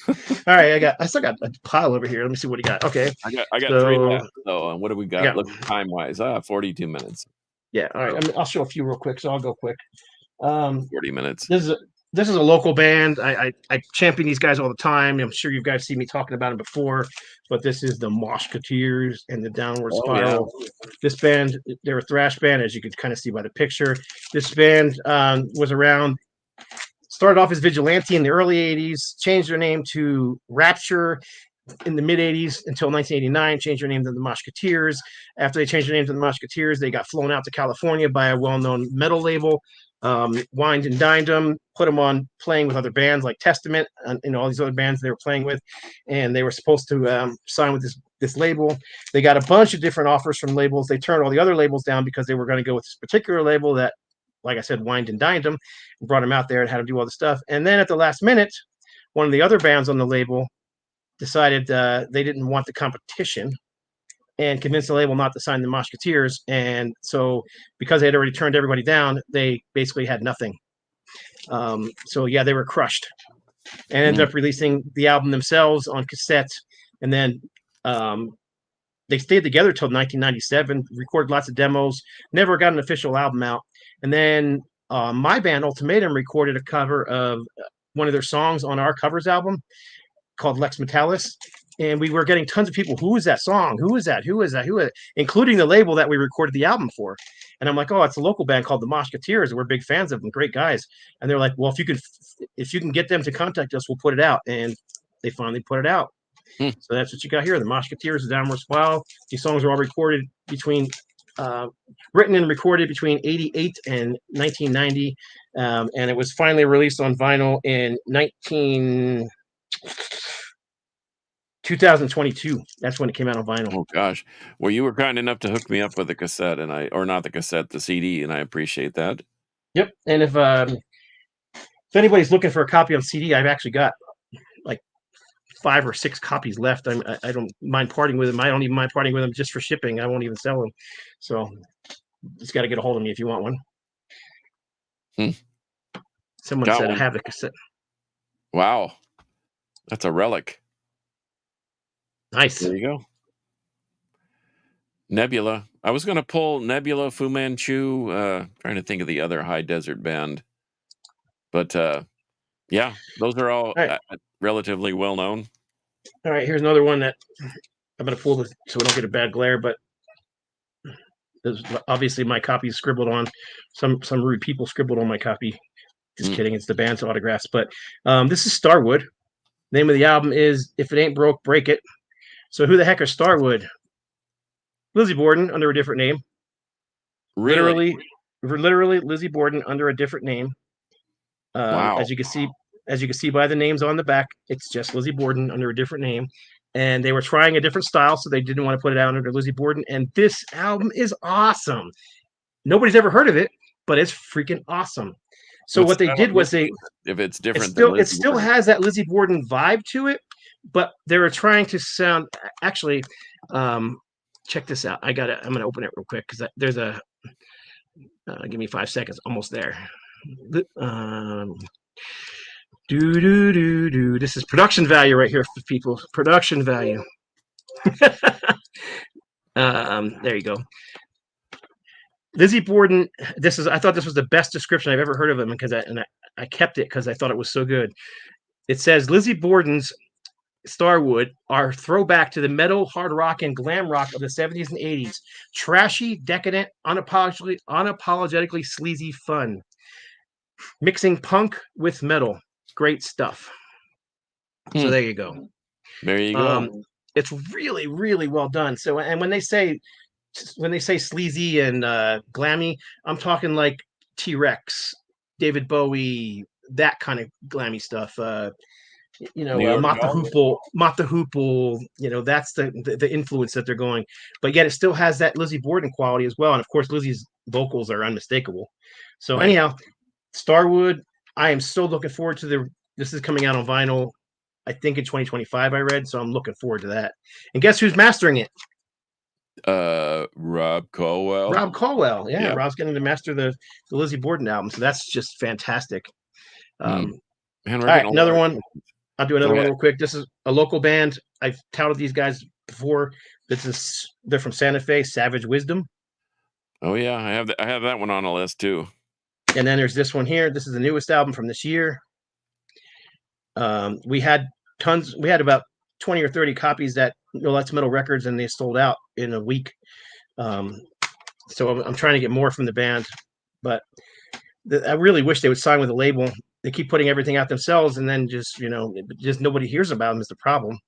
All right, I still got a pile over here. Let me see what you got. Okay. I got three So left though. And what do we I got? got Look time wise. 42 minutes. yeah, all right. I'll show a few real quick, so I'll go quick. 40 minutes. This is a local band. I champion these guys all the time. I'm sure you guys seen me talking about them before, but this is the Moshketeers and the Downward Spiral. Yeah. This band, they're a thrash band, as you can kind of see by the picture. This band was around, started off as Vigilante in the early 80s, changed their name to Rapture in the mid 80s until 1989, changed their name to the Moshketeers. After they changed their name to the Moshketeers, they got flown out to California by a well-known metal label, wined and dined them, put them on playing with other bands like Testament and all these other bands they were playing with, and they were supposed to sign with this label. They got a bunch of different offers from labels. They turned all the other labels down because they were going to go with this particular label that, like I said, wined and dined them, and brought them out there and had them do all the stuff. And then at the last minute, one of the other bands on the label decided they didn't want the competition and convinced the label not to sign the Moshketeers. And so because they had already turned everybody down, they basically had nothing. So yeah, they were crushed and ended up releasing the album themselves on cassette. And then they stayed together till 1997, recorded lots of demos, never got an official album out. And then my band Ultimatum recorded a cover of one of their songs on our covers album called Lex Metalis, and we were getting tons of people. Who is that song? Who is that? Who is that? Who is it? Including the label that we recorded the album for. And I'm like, oh, it's a local band called the Moshketeers. We're big fans of them, great guys. And they're like, well, if you can get them to contact us, we'll put it out. And they finally put it out. So that's what you got here. The Moshketeers, the Downward Spiral. These songs were all recorded between written and recorded between 88 and 1990. And it was finally released on vinyl in 2022. That's when it came out on vinyl. Oh gosh. Well, you were kind enough to hook me up with the cassette, or not the cassette, the CD, and I appreciate that. Yep. And if anybody's looking for a copy on CD, I've actually got like 5 or 6 copies left. I don't mind parting with them. I don't even mind parting with them just for shipping. I won't even sell them. So just got to get a hold of me if you want one. Someone said I have the cassette. Wow. That's a relic. Nice. There you go. Nebula. I was going to pull Nebula, Fu Manchu, trying to think of the other high desert band. But yeah, those are all relatively well known. All right, here's another one that I'm going to pull so we don't get a bad glare, but obviously my copy is scribbled on. Some rude people scribbled on my copy. Just kidding, it's the band's autographs. But this is Starwood. Name of the album is If It Ain't Broke, Break It. So who the heck are Starwood? Lizzie Borden under a different name. Really? Literally Lizzie Borden under a different name. Wow. As you can see by the names on the back, it's just Lizzie Borden under a different name. And they were trying a different style, so they didn't want to put it out under Lizzie Borden. And this album is awesome. Nobody's ever heard of it, but it's freaking awesome. So what they did was if it's different, it still has that Lizzie Borden vibe to it, but they were trying to sound actually. Check this out. I'm going to open it real quick because there's a. Give me 5 seconds. Almost there. This is production value right here for people. Production value. There you go. Lizzie Borden. I thought this was the best description I've ever heard of him because I kept it because I thought it was so good. It says Lizzie Borden's Starwood are throwback to the metal, hard rock, and glam rock of the 70s and 80s. Trashy, decadent, unapologetically sleazy fun. Mixing punk with metal. Great stuff. So there you go. There you go. It's really, really well done. So, and when they say sleazy and glammy, I'm talking like T-Rex, David Bowie, that kind of glammy stuff. New York Mott the Dolls. Hoople, Mott the Hoople, that's the influence that they're going. But yet it still has that Lizzie Borden quality as well. And of course, Lizzie's vocals are unmistakable. So Right. anyhow, Starwood, I am so looking forward to this is coming out on vinyl, I think in 2025, I read. So I'm looking forward to that. And guess who's mastering it? Rob Colwell. Rob Colwell. Yeah, Yeah. Rob's getting to master the Lizzie Borden album. So that's just fantastic. Man, All we're right, getting a another lot one. of. I'll do Go another one ahead. real quick. This is a local band. I've touted these guys before. They're from Santa Fe, Savage Wisdom. Oh yeah, I have that one on a list too. And then there's this one here. This is the newest album from this year. We had tons. We had about 20 or 30 copies at No Let's Metal Records, and they sold out in a week. So I'm trying to get more from the band, but I really wish they would sign with a label. They keep putting everything out themselves, and then just nobody hears about them is the problem.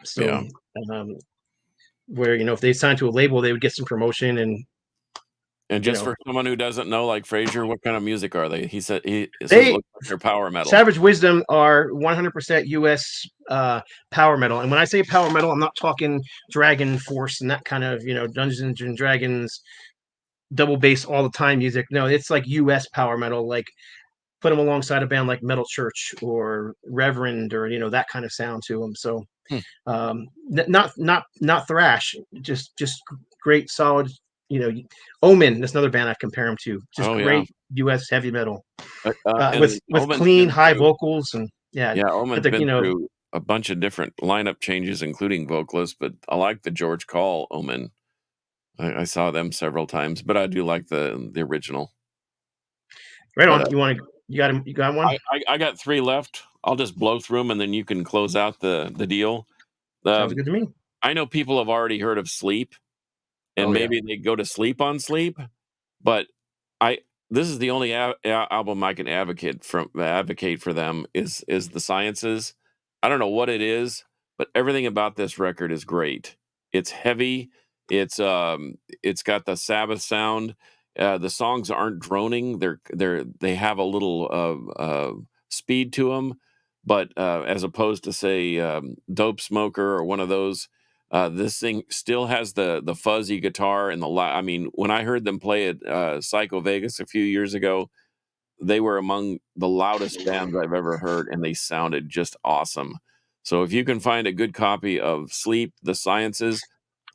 So, Yeah. where if they signed to a label, they would get some promotion and And just for someone who doesn't know, like Frazier, what kind of music are they? He says it looks like they're power metal. Savage Wisdom are 100% US power metal. And when I say power metal, I'm not talking Dragon Force and that kind of, Dungeons and Dragons double bass all the time music. No, it's like US power metal, like put them alongside a band like Metal Church or Reverend or that kind of sound to them. So not thrash, just great solid, Omen, that's another band I compare them to. Just great US heavy metal. With clean high vocals and Omen's been through a bunch of different lineup changes, including vocalists. But I like the George Call Omen. I saw them several times, but I do like the original. Right on. You got one? I got 3 left. I'll just blow through them, and then you can close out the deal. Sounds good to me. I know people have already heard of Sleep, and maybe they go to sleep on Sleep, but this is the only album I can advocate for them is the Sciences. I don't know what it is, but everything about this record is great. It's heavy. It's got the Sabbath sound. The songs aren't droning. They have a little speed to them, but as opposed to say Dope Smoker or one of those, this thing still has the fuzzy guitar and I mean, when I heard them play at Psycho Vegas a few years ago, they were among the loudest bands I've ever heard, and they sounded just awesome. So if you can find a good copy of Sleep, The Sciences,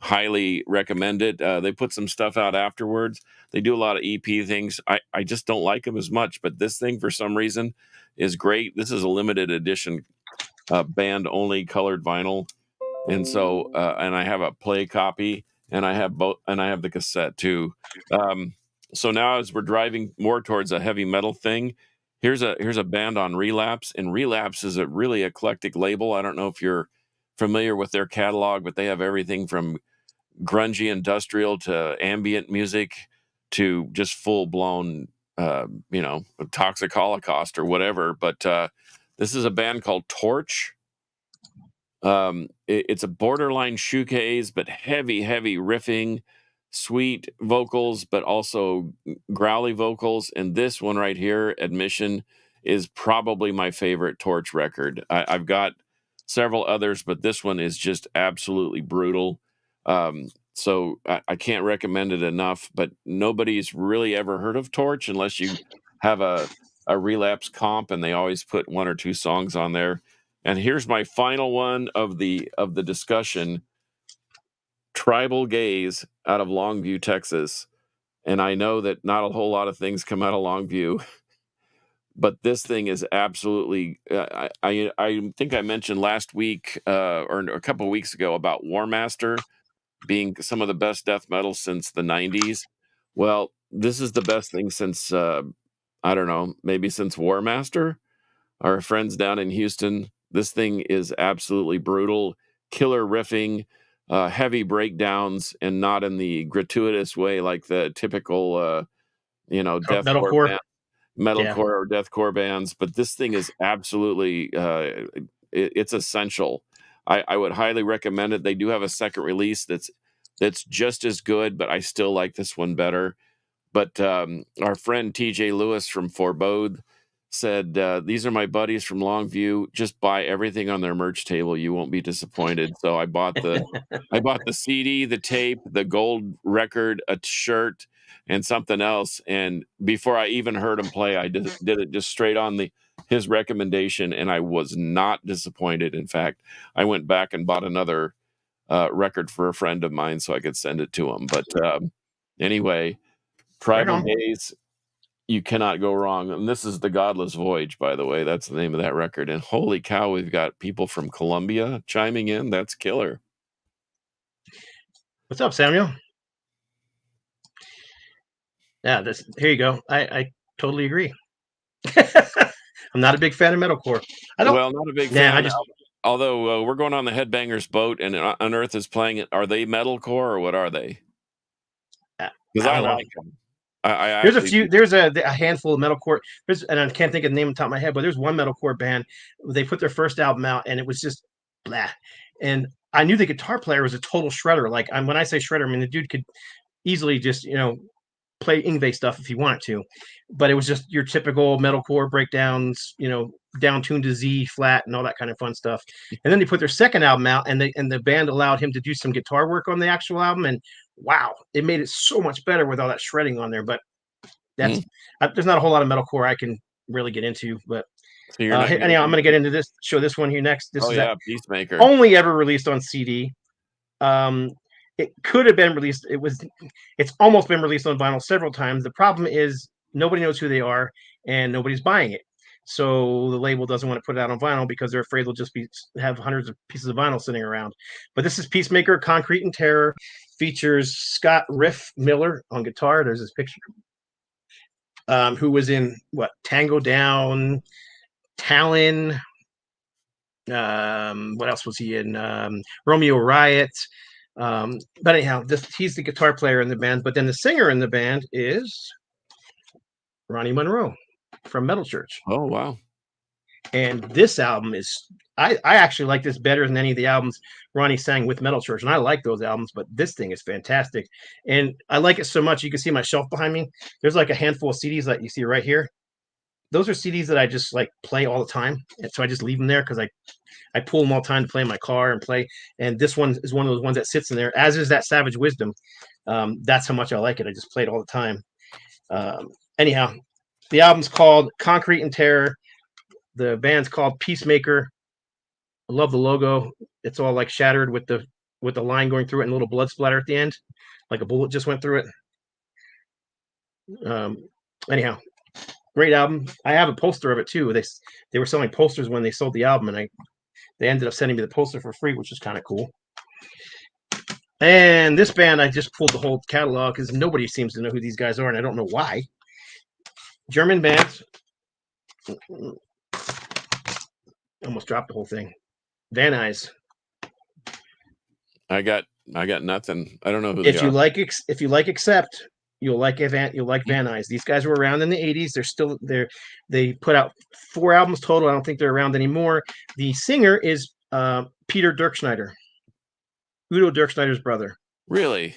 highly recommend it. They put some stuff out afterwards. They do a lot of EP things. I just don't like them as much, but this thing for some reason is great. This is a limited edition band only colored vinyl. And so, and I have a play copy, and I have both, and I have the cassette too. So now, as we're driving more towards a heavy metal thing, here's a band on Relapse, and Relapse is a really eclectic label. I don't know if you're familiar with their catalog, but they have everything from grungy industrial to ambient music to just full blown, Toxic Holocaust or whatever. But this is a band called Torch. It's a borderline shoegaze, but heavy riffing, sweet vocals, but also growly vocals. And this one right here, Admission, is probably my favorite Torch record. I've got several others, but this one is just absolutely brutal. So I can't recommend it enough. But nobody's really ever heard of Torch unless you have a Relapse comp, and they always put 1 or 2 songs on there. And here's my final one of the discussion: Tribal Gaze out of Longview, Texas. And I know that not a whole lot of things come out of Longview, but this thing is absolutely. I think I mentioned last week or a couple of weeks ago about War Master being some of the best death metal since the '90s. Well, this is the best thing since I don't know, maybe since War Master. Our friends down in Houston. This thing is absolutely brutal, killer riffing, heavy breakdowns, and not in the gratuitous way like the typical, deathcore Metalcore. band, metalcore or deathcore bands. But this thing is absolutely, it's essential. I would highly recommend it. They do have a second release that's just as good, but I still like this one better. But our friend TJ Lewis from Forebode said, "These are my buddies from Longview. Just buy everything on their merch table. You won't be disappointed." So I bought the CD, the tape, the gold record, a shirt, and something else. And before I even heard him play, I did it just straight on his recommendation, and I was not disappointed. In fact, I went back and bought another record for a friend of mine so I could send it to him. But anyway, Tribal Days, you cannot go wrong. And this is The Godless Voyage, by the way. That's the name of that record. And holy cow, we've got people from Colombia chiming in. That's killer. What's up, Samuel? Yeah, here you go. I totally agree. I'm not a big fan of metalcore. Well, not a big fan. Although we're going on the Headbangers boat and Unearth is playing it. Are they metalcore or what are they? Because I like them. There's a few. There's a handful of metalcore. And I can't think of the name on the top of my head, but there's one metalcore band. They put their first album out, and it was just blah. And I knew the guitar player was a total shredder. Like when I say shredder, I mean the dude could easily just play Yngwie stuff if he wanted to, but it was just your typical metalcore breakdowns, down tuned to Z flat and all that kind of fun stuff. And then they put their second album out, and the band allowed him to do some guitar work on the actual album, and wow, it made it so much better with all that shredding on there. But there's not a whole lot of metalcore I can really get into. But anyhow, I'm going to get into this. Show this one here next. This is Peacemaker. Only ever released on CD. It could have been released. It's almost been released on vinyl several times. The problem is nobody knows who they are and nobody's buying it. So the label doesn't want to put it out on vinyl because they're afraid they'll just have hundreds of pieces of vinyl sitting around. But this is Peacemaker, Concrete and Terror. Features Scott Riff Miller on guitar. There's this picture. Who was in Tango Down, Talon. What else was he in? Romeo Riot. But anyhow, he's the guitar player in the band. But then the singer in the band is Ronnie Monroe from Metal Church. Oh, wow. And this album is, I actually like this better than any of the albums Ronnie sang with Metal Church. And I like those albums, but this thing is fantastic. And I like it so much. You can see my shelf behind me. There's like a handful of CDs that you see right here. Those are CDs that I just play all the time. And so I just leave them there because I pull them all the time to play in my car and play. And this one is one of those ones that sits in there, as is that Savage Wisdom. That's how much I like it. I just play it all the time. Anyhow, the album's called Concrete and Terror. The band's called Peacemaker. I love the logo. It's all shattered with the line going through it and a little blood splatter at the end, like a bullet just went through it. Anyhow, great album. I have a poster of it too. They were selling posters when they sold the album, and they ended up sending me the poster for free, which is kind of cool. And this band, I just pulled the whole catalog because nobody seems to know who these guys are, and I don't know why. German band. Almost dropped the whole thing. Van Nuys. I got nothing. I don't know who they are. If you like Accept, you'll like Van Nuys. These guys were around in the 80s. They're still there. They put out 4 albums total. I don't think they're around anymore. The singer is Peter Dirkschneider, Udo Dirkschneider's brother. Really?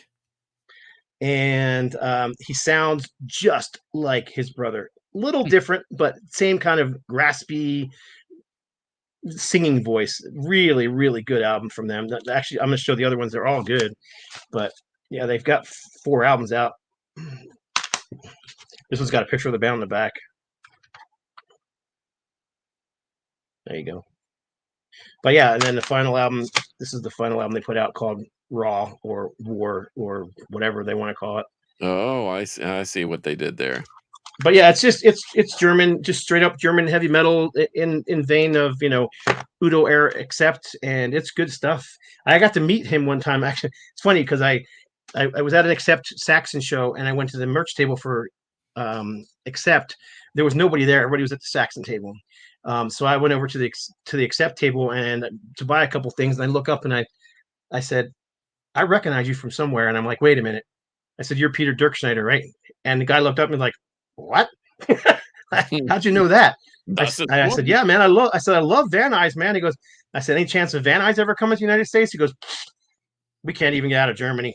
And he sounds just like his brother. Little different, but same kind of raspy singing voice. Really, really good album from them. Actually, I'm going to show the other ones. They're all good. But yeah, they've got 4 albums out. This one's got a picture of the band on the back. There you go. But yeah, and then the final album, this is the final album they put out called Raw or War or whatever they want to call it. Oh, I see what they did there. But yeah, it's German, just straight up German heavy metal in vein of Udo era Accept, and it's good stuff. I got to meet him one time. Actually, it's funny because I was at an Accept Saxon show, and I went to the merch table for Accept. There was nobody there. Everybody was at the Saxon table. So I went over to the Accept table and to buy a couple things. And I look up and I said, I recognize you from somewhere. And I'm like, wait a minute. I said, you're Peter Dirkschneider, right? And the guy looked up and was like, what? How'd you know that? I said, yeah, man. I love Van Nuys, man. He goes, I said, any chance of Van Nuys ever coming to the United States? He goes, we can't even get out of Germany.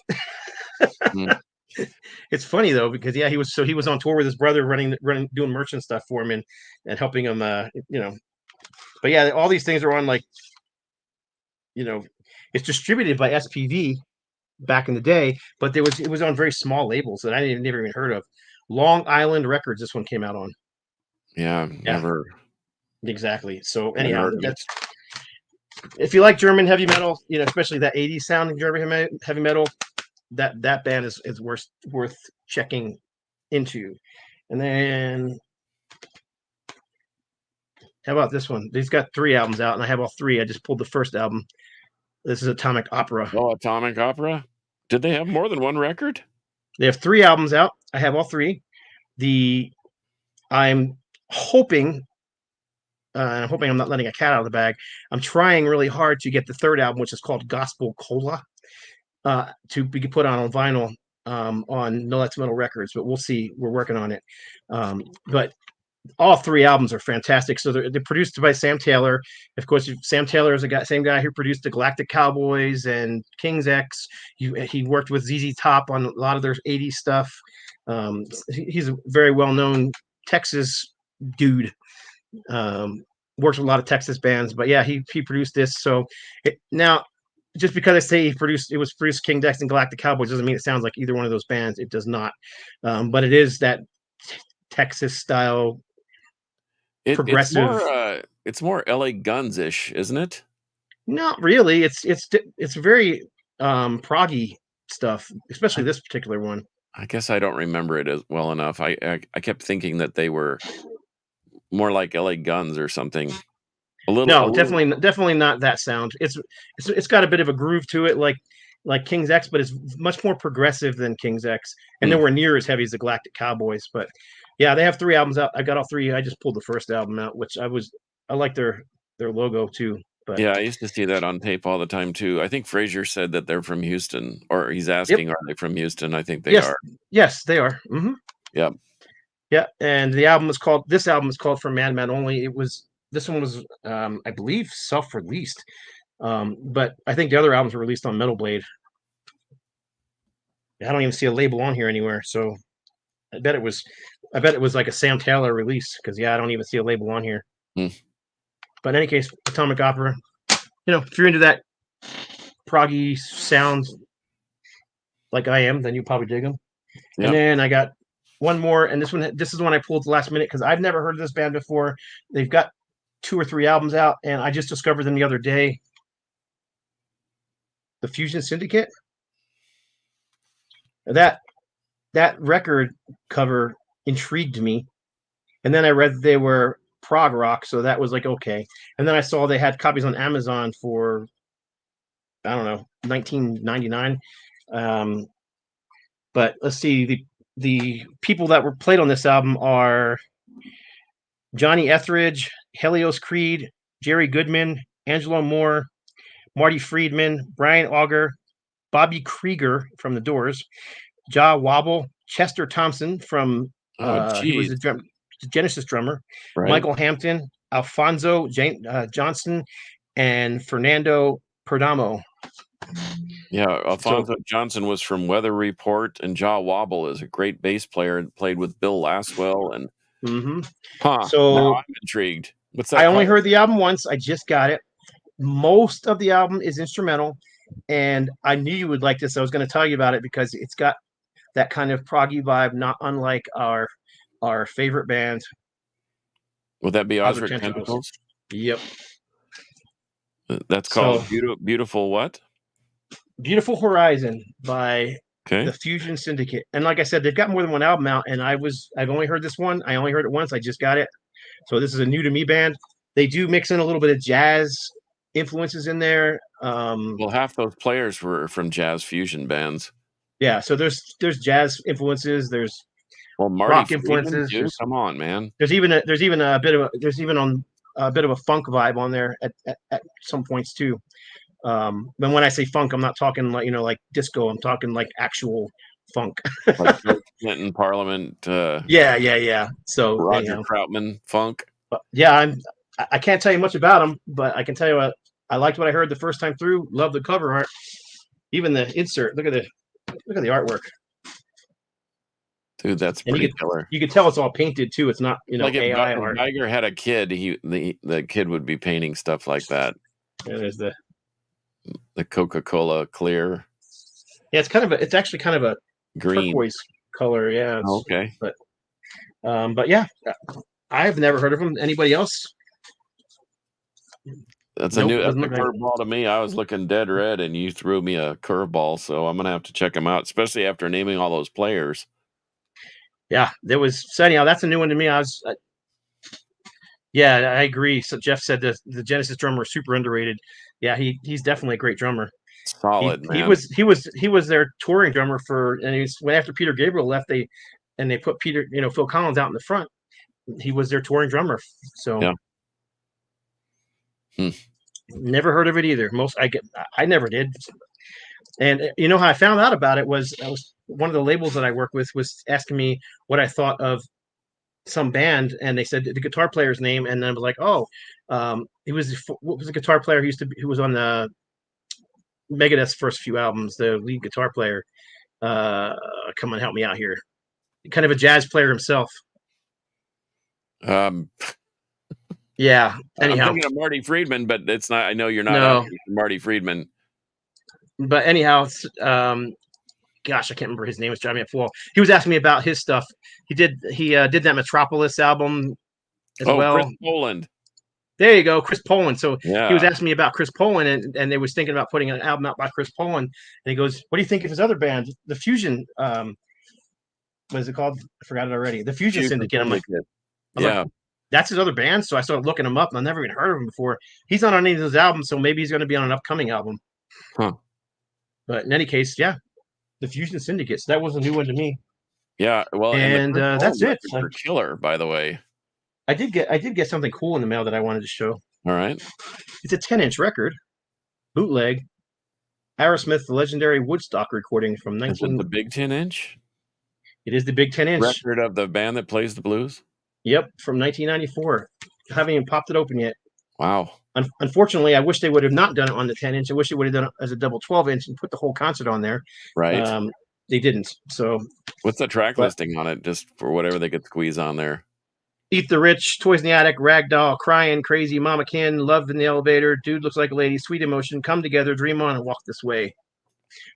It's funny though because yeah, he was on tour with his brother, running, doing merchant stuff for him and helping him. But yeah, all these things are on like it's distributed by SPV back in the day, but it was on very small labels that I didn't never even heard of. Long Island Records. This one came out on. Yeah, Yeah, never exactly. So even anyhow, heard of it. that's if you like German heavy metal, especially that '80s sound German heavy metal, that band is worth checking into. And then how about this one? He's got 3 albums out, and I have all 3. I just pulled the first album. This is Atomic Opera. Oh, Atomic Opera. Did they have more than one record? They have 3 albums out. I have all 3. The I'm hoping I'm hoping I'm not letting a cat out of the bag. I'm trying really hard to get the 3rd album, which is called Gospel Cola, to be put on vinyl on No That's Metal Records. But we'll see. We're working on it. But all 3 albums are fantastic. So they're produced by Sam Taylor. Of course, Sam Taylor is same guy who produced the Galactic Cowboys and King's X. He worked with ZZ Top on a lot of their '80s stuff. He's a very well-known Texas dude. Works with a lot of Texas bands, but yeah, he produced this. So now, just because I say it was produced King Dex and Galactic Cowboys doesn't mean it sounds like either one of those bands. It does not, but it is that Texas style progressive. It's more LA Guns ish, isn't it? Not really. It's very proggy stuff, especially I, this particular one. I guess I don't remember it as well enough. I kept thinking that they were more like LA Guns or something. No, definitely not that sound. It's got a bit of a groove to it, like King's X, but it's much more progressive than King's X, and nowhere near as heavy as the Galactic Cowboys. But yeah, they have 3 albums out. I got all 3. I just pulled the first album out, which I like their logo too. But yeah, I used to see that on tape all the time too. I think Frazier said that they're from Houston, or he's asking, yep. are they from Houston? I think they Yes, are. yes, they are. Mm-hmm. Yeah. Yeah, and this album is called For Madman Only. This one was I believe self-released. But I think the other albums were released on Metal Blade. I don't even see a label on here anywhere, so I bet it was like a Sam Taylor release because yeah, I don't even see a label on here. But in any case, Atomic Opera, if you're into that proggy sound like I am, then you probably dig them. Yep. And then I got one more, and this is one I pulled at the last minute because I've never heard of this band before. They've got 2 or 3 albums out, and I just discovered them the other day. The Fusion Syndicate. That record cover intrigued me, and then I read they were prog rock, so that was like okay. And then I saw they had copies on Amazon for I don't know $19.99. But let's see, the people that were played on this album are Johnny Etheridge, Helios Creed, Jerry Goodman, Angelo Moore, Marty Friedman, Brian Auger, Bobby Krieger from The Doors, Ja Wobble, Chester Thompson from he was the Genesis drummer, right. Michael Hampton, Alfonso Johnson, and Fernando Perdomo. Yeah, Alfonso Johnson was from Weather Report, and Ja Wobble is a great bass player and played with Bill Laswell. And so now I'm intrigued. What's that? I only heard the album once. I just got it. Most of the album is instrumental, and I knew you would like this. I was going to tell you about it because it's got that kind of proggy vibe, not unlike our favorite band. Would that be Osric Tentacles? Yep. That's called Beautiful what? Beautiful Horizon by the Fusion Syndicate. And like I said, they've got more than one album out, and I've only heard this one. I only heard it once. I just got it. So this is a new to me band. They do mix in a little bit of jazz influences in there. Well, half those players were from jazz fusion bands. Yeah, so there's jazz influences. There's Marty rock Friedman, influences. dude, come on, man. There's even a bit of a funk vibe on there at some points too. But when I say funk, I'm not talking like disco. I'm talking like actual funk. Like Clinton Parliament. Yeah. So Roger Troutman funk. Yeah, I can't tell you much about them, but I can tell you I liked what I heard the first time through. Love the cover art, even the insert. Look at the artwork. Dude, that's And pretty killer. you could tell it's all painted too. It's not, Like if AI art. Geiger had a kid, the kid would be painting stuff like that. Yeah, there's The Coca-Cola clear it's actually kind of a green. turquoise color. Yeah. Okay. But yeah, I've never heard of them. Anybody else? That's Nope, that's doesn't a look like it. curveball to me. I was looking dead red, and you threw me a curveball, so I'm gonna have to check them out, especially after naming all those players. Yeah, there was. So anyhow, that's a new one to me. Yeah, I agree. So Jeff said the Genesis drummer is super underrated. Yeah, he's definitely a great drummer. Solid, He man. was their touring drummer and when after Peter Gabriel left, they put Phil Collins out in the front. He was their touring drummer. So Yeah. never heard of it either. I never did. And how I found out about it was one of the labels that I work with was asking me what I thought of some band, and they said the guitar player's name, and then I was like, oh, he was what was the guitar player who was on the Megadeth's first few albums, the lead guitar player. Come on, help me out here. Kind of a jazz player himself. Um, Yeah. I'm Anyhow, thinking of Marty Friedman, but it's not. I know you're not no. Marty Friedman. But anyhow, gosh, I can't remember his name. Was driving me up the wall. He was asking me about his stuff. He did that Metropolis album as well. Chris Poland. There you go, Chris Poland. So Yeah. he was asking me about Chris Poland, and they was thinking about putting an album out by Chris Poland. And he goes, "What do you think of his other band, the Fusion? What is it called? I forgot it already. The Fusion Syndicate." I'm like, that's his other band. So I started looking him up, and I've never even heard of him before. He's not on any of those albums, so maybe he's going to be on an upcoming album. Huh. But in any case, yeah, the Fusion Syndicate. So that was a new one to me. Yeah, well, and that's it. For killer, by the way. I did get something cool in the mail that I wanted to show. All right. It's a 10-inch record, bootleg, Aerosmith, the legendary Woodstock recording from 19. Is it the big 10-inch? It is the big 10-inch record of the band that plays the blues. Yep, from 1994. I haven't even popped it open yet. Wow. Unfortunately, I wish they would have not done it on the 10-inch. I wish they would have done it as a double 12-inch and put the whole concert on there. Right. They didn't. So what's the track listing on it, just for whatever they could squeeze on there? Eat the Rich, Toys in the Attic, Ragdoll, Crying, Crazy, Mama Kin, Love in the Elevator, Dude Looks Like a Lady, Sweet Emotion, Come Together, Dream On, and Walk This Way.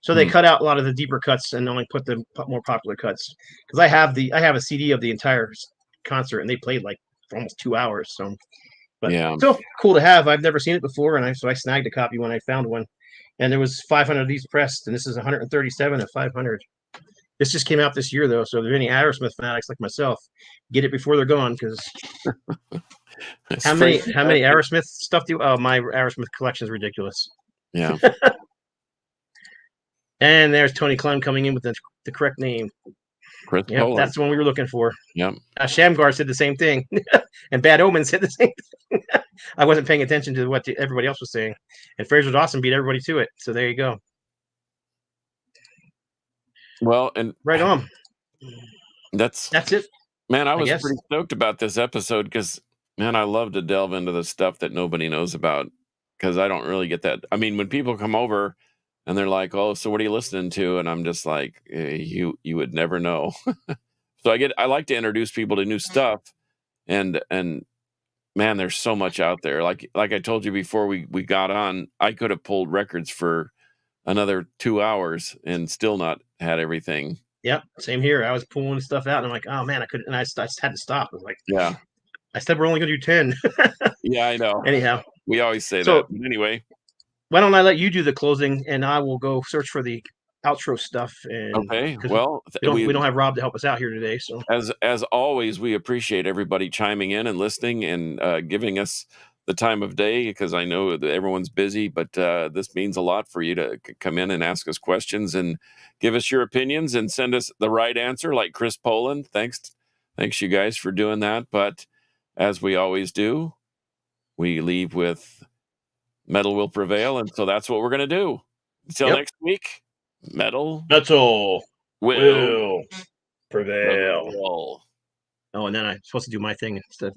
So they cut out a lot of the deeper cuts and only put the more popular cuts. Because I have a CD of the entire concert, and they played like for almost 2 hours. So, but still cool to have. I've never seen it before, and so I snagged a copy when I found one. And there was 500 of these pressed, and this is 137 of 500. This just came out this year, though. So if there's any Aerosmith fanatics like myself, get it before they're gone. Because how many Aerosmith stuff do you? Oh, my Aerosmith collection is ridiculous. Yeah. And there's Tony Clem coming in with the correct name. Chris Poland. That's the one we were looking for. Yep. Shamgar said the same thing, and Bad Omen said the same thing. I wasn't paying attention to what everybody else was saying, and Fraser Dawson beat everybody to it. So there you go. Well, and right on. That's it, man. I was pretty stoked about this episode because, man, I love to delve into the stuff that nobody knows about because I don't really get that. I mean, when people come over and they're like, "Oh, so what are you listening to?" and I'm just like, "You would never know." So I like to introduce people to new stuff, and man, there's so much out there. Like I told you before we got on, I could have pulled records for another 2 hours and still not had everything. Yep, same here. I was pulling stuff out, and I'm like, "Oh man, I couldn't," and I just had to stop. I was like, "Yeah." I said we're only going to do 10. Yeah, I know. Anyhow, we always say that. But anyway, why don't I let you do the closing, and I will go search for the outro stuff. And okay, well, we don't have Rob to help us out here today. So as always, we appreciate everybody chiming in and listening and giving us the time of day because I know that everyone's busy, but this means a lot for you to come in and ask us questions and give us your opinions and send us the right answer, like Chris Poland. Thanks you guys for doing that. But as we always do, we leave with metal will prevail, and so that's what we're going to do. Until next week, metal will prevail. Oh, and then I'm supposed to do my thing instead.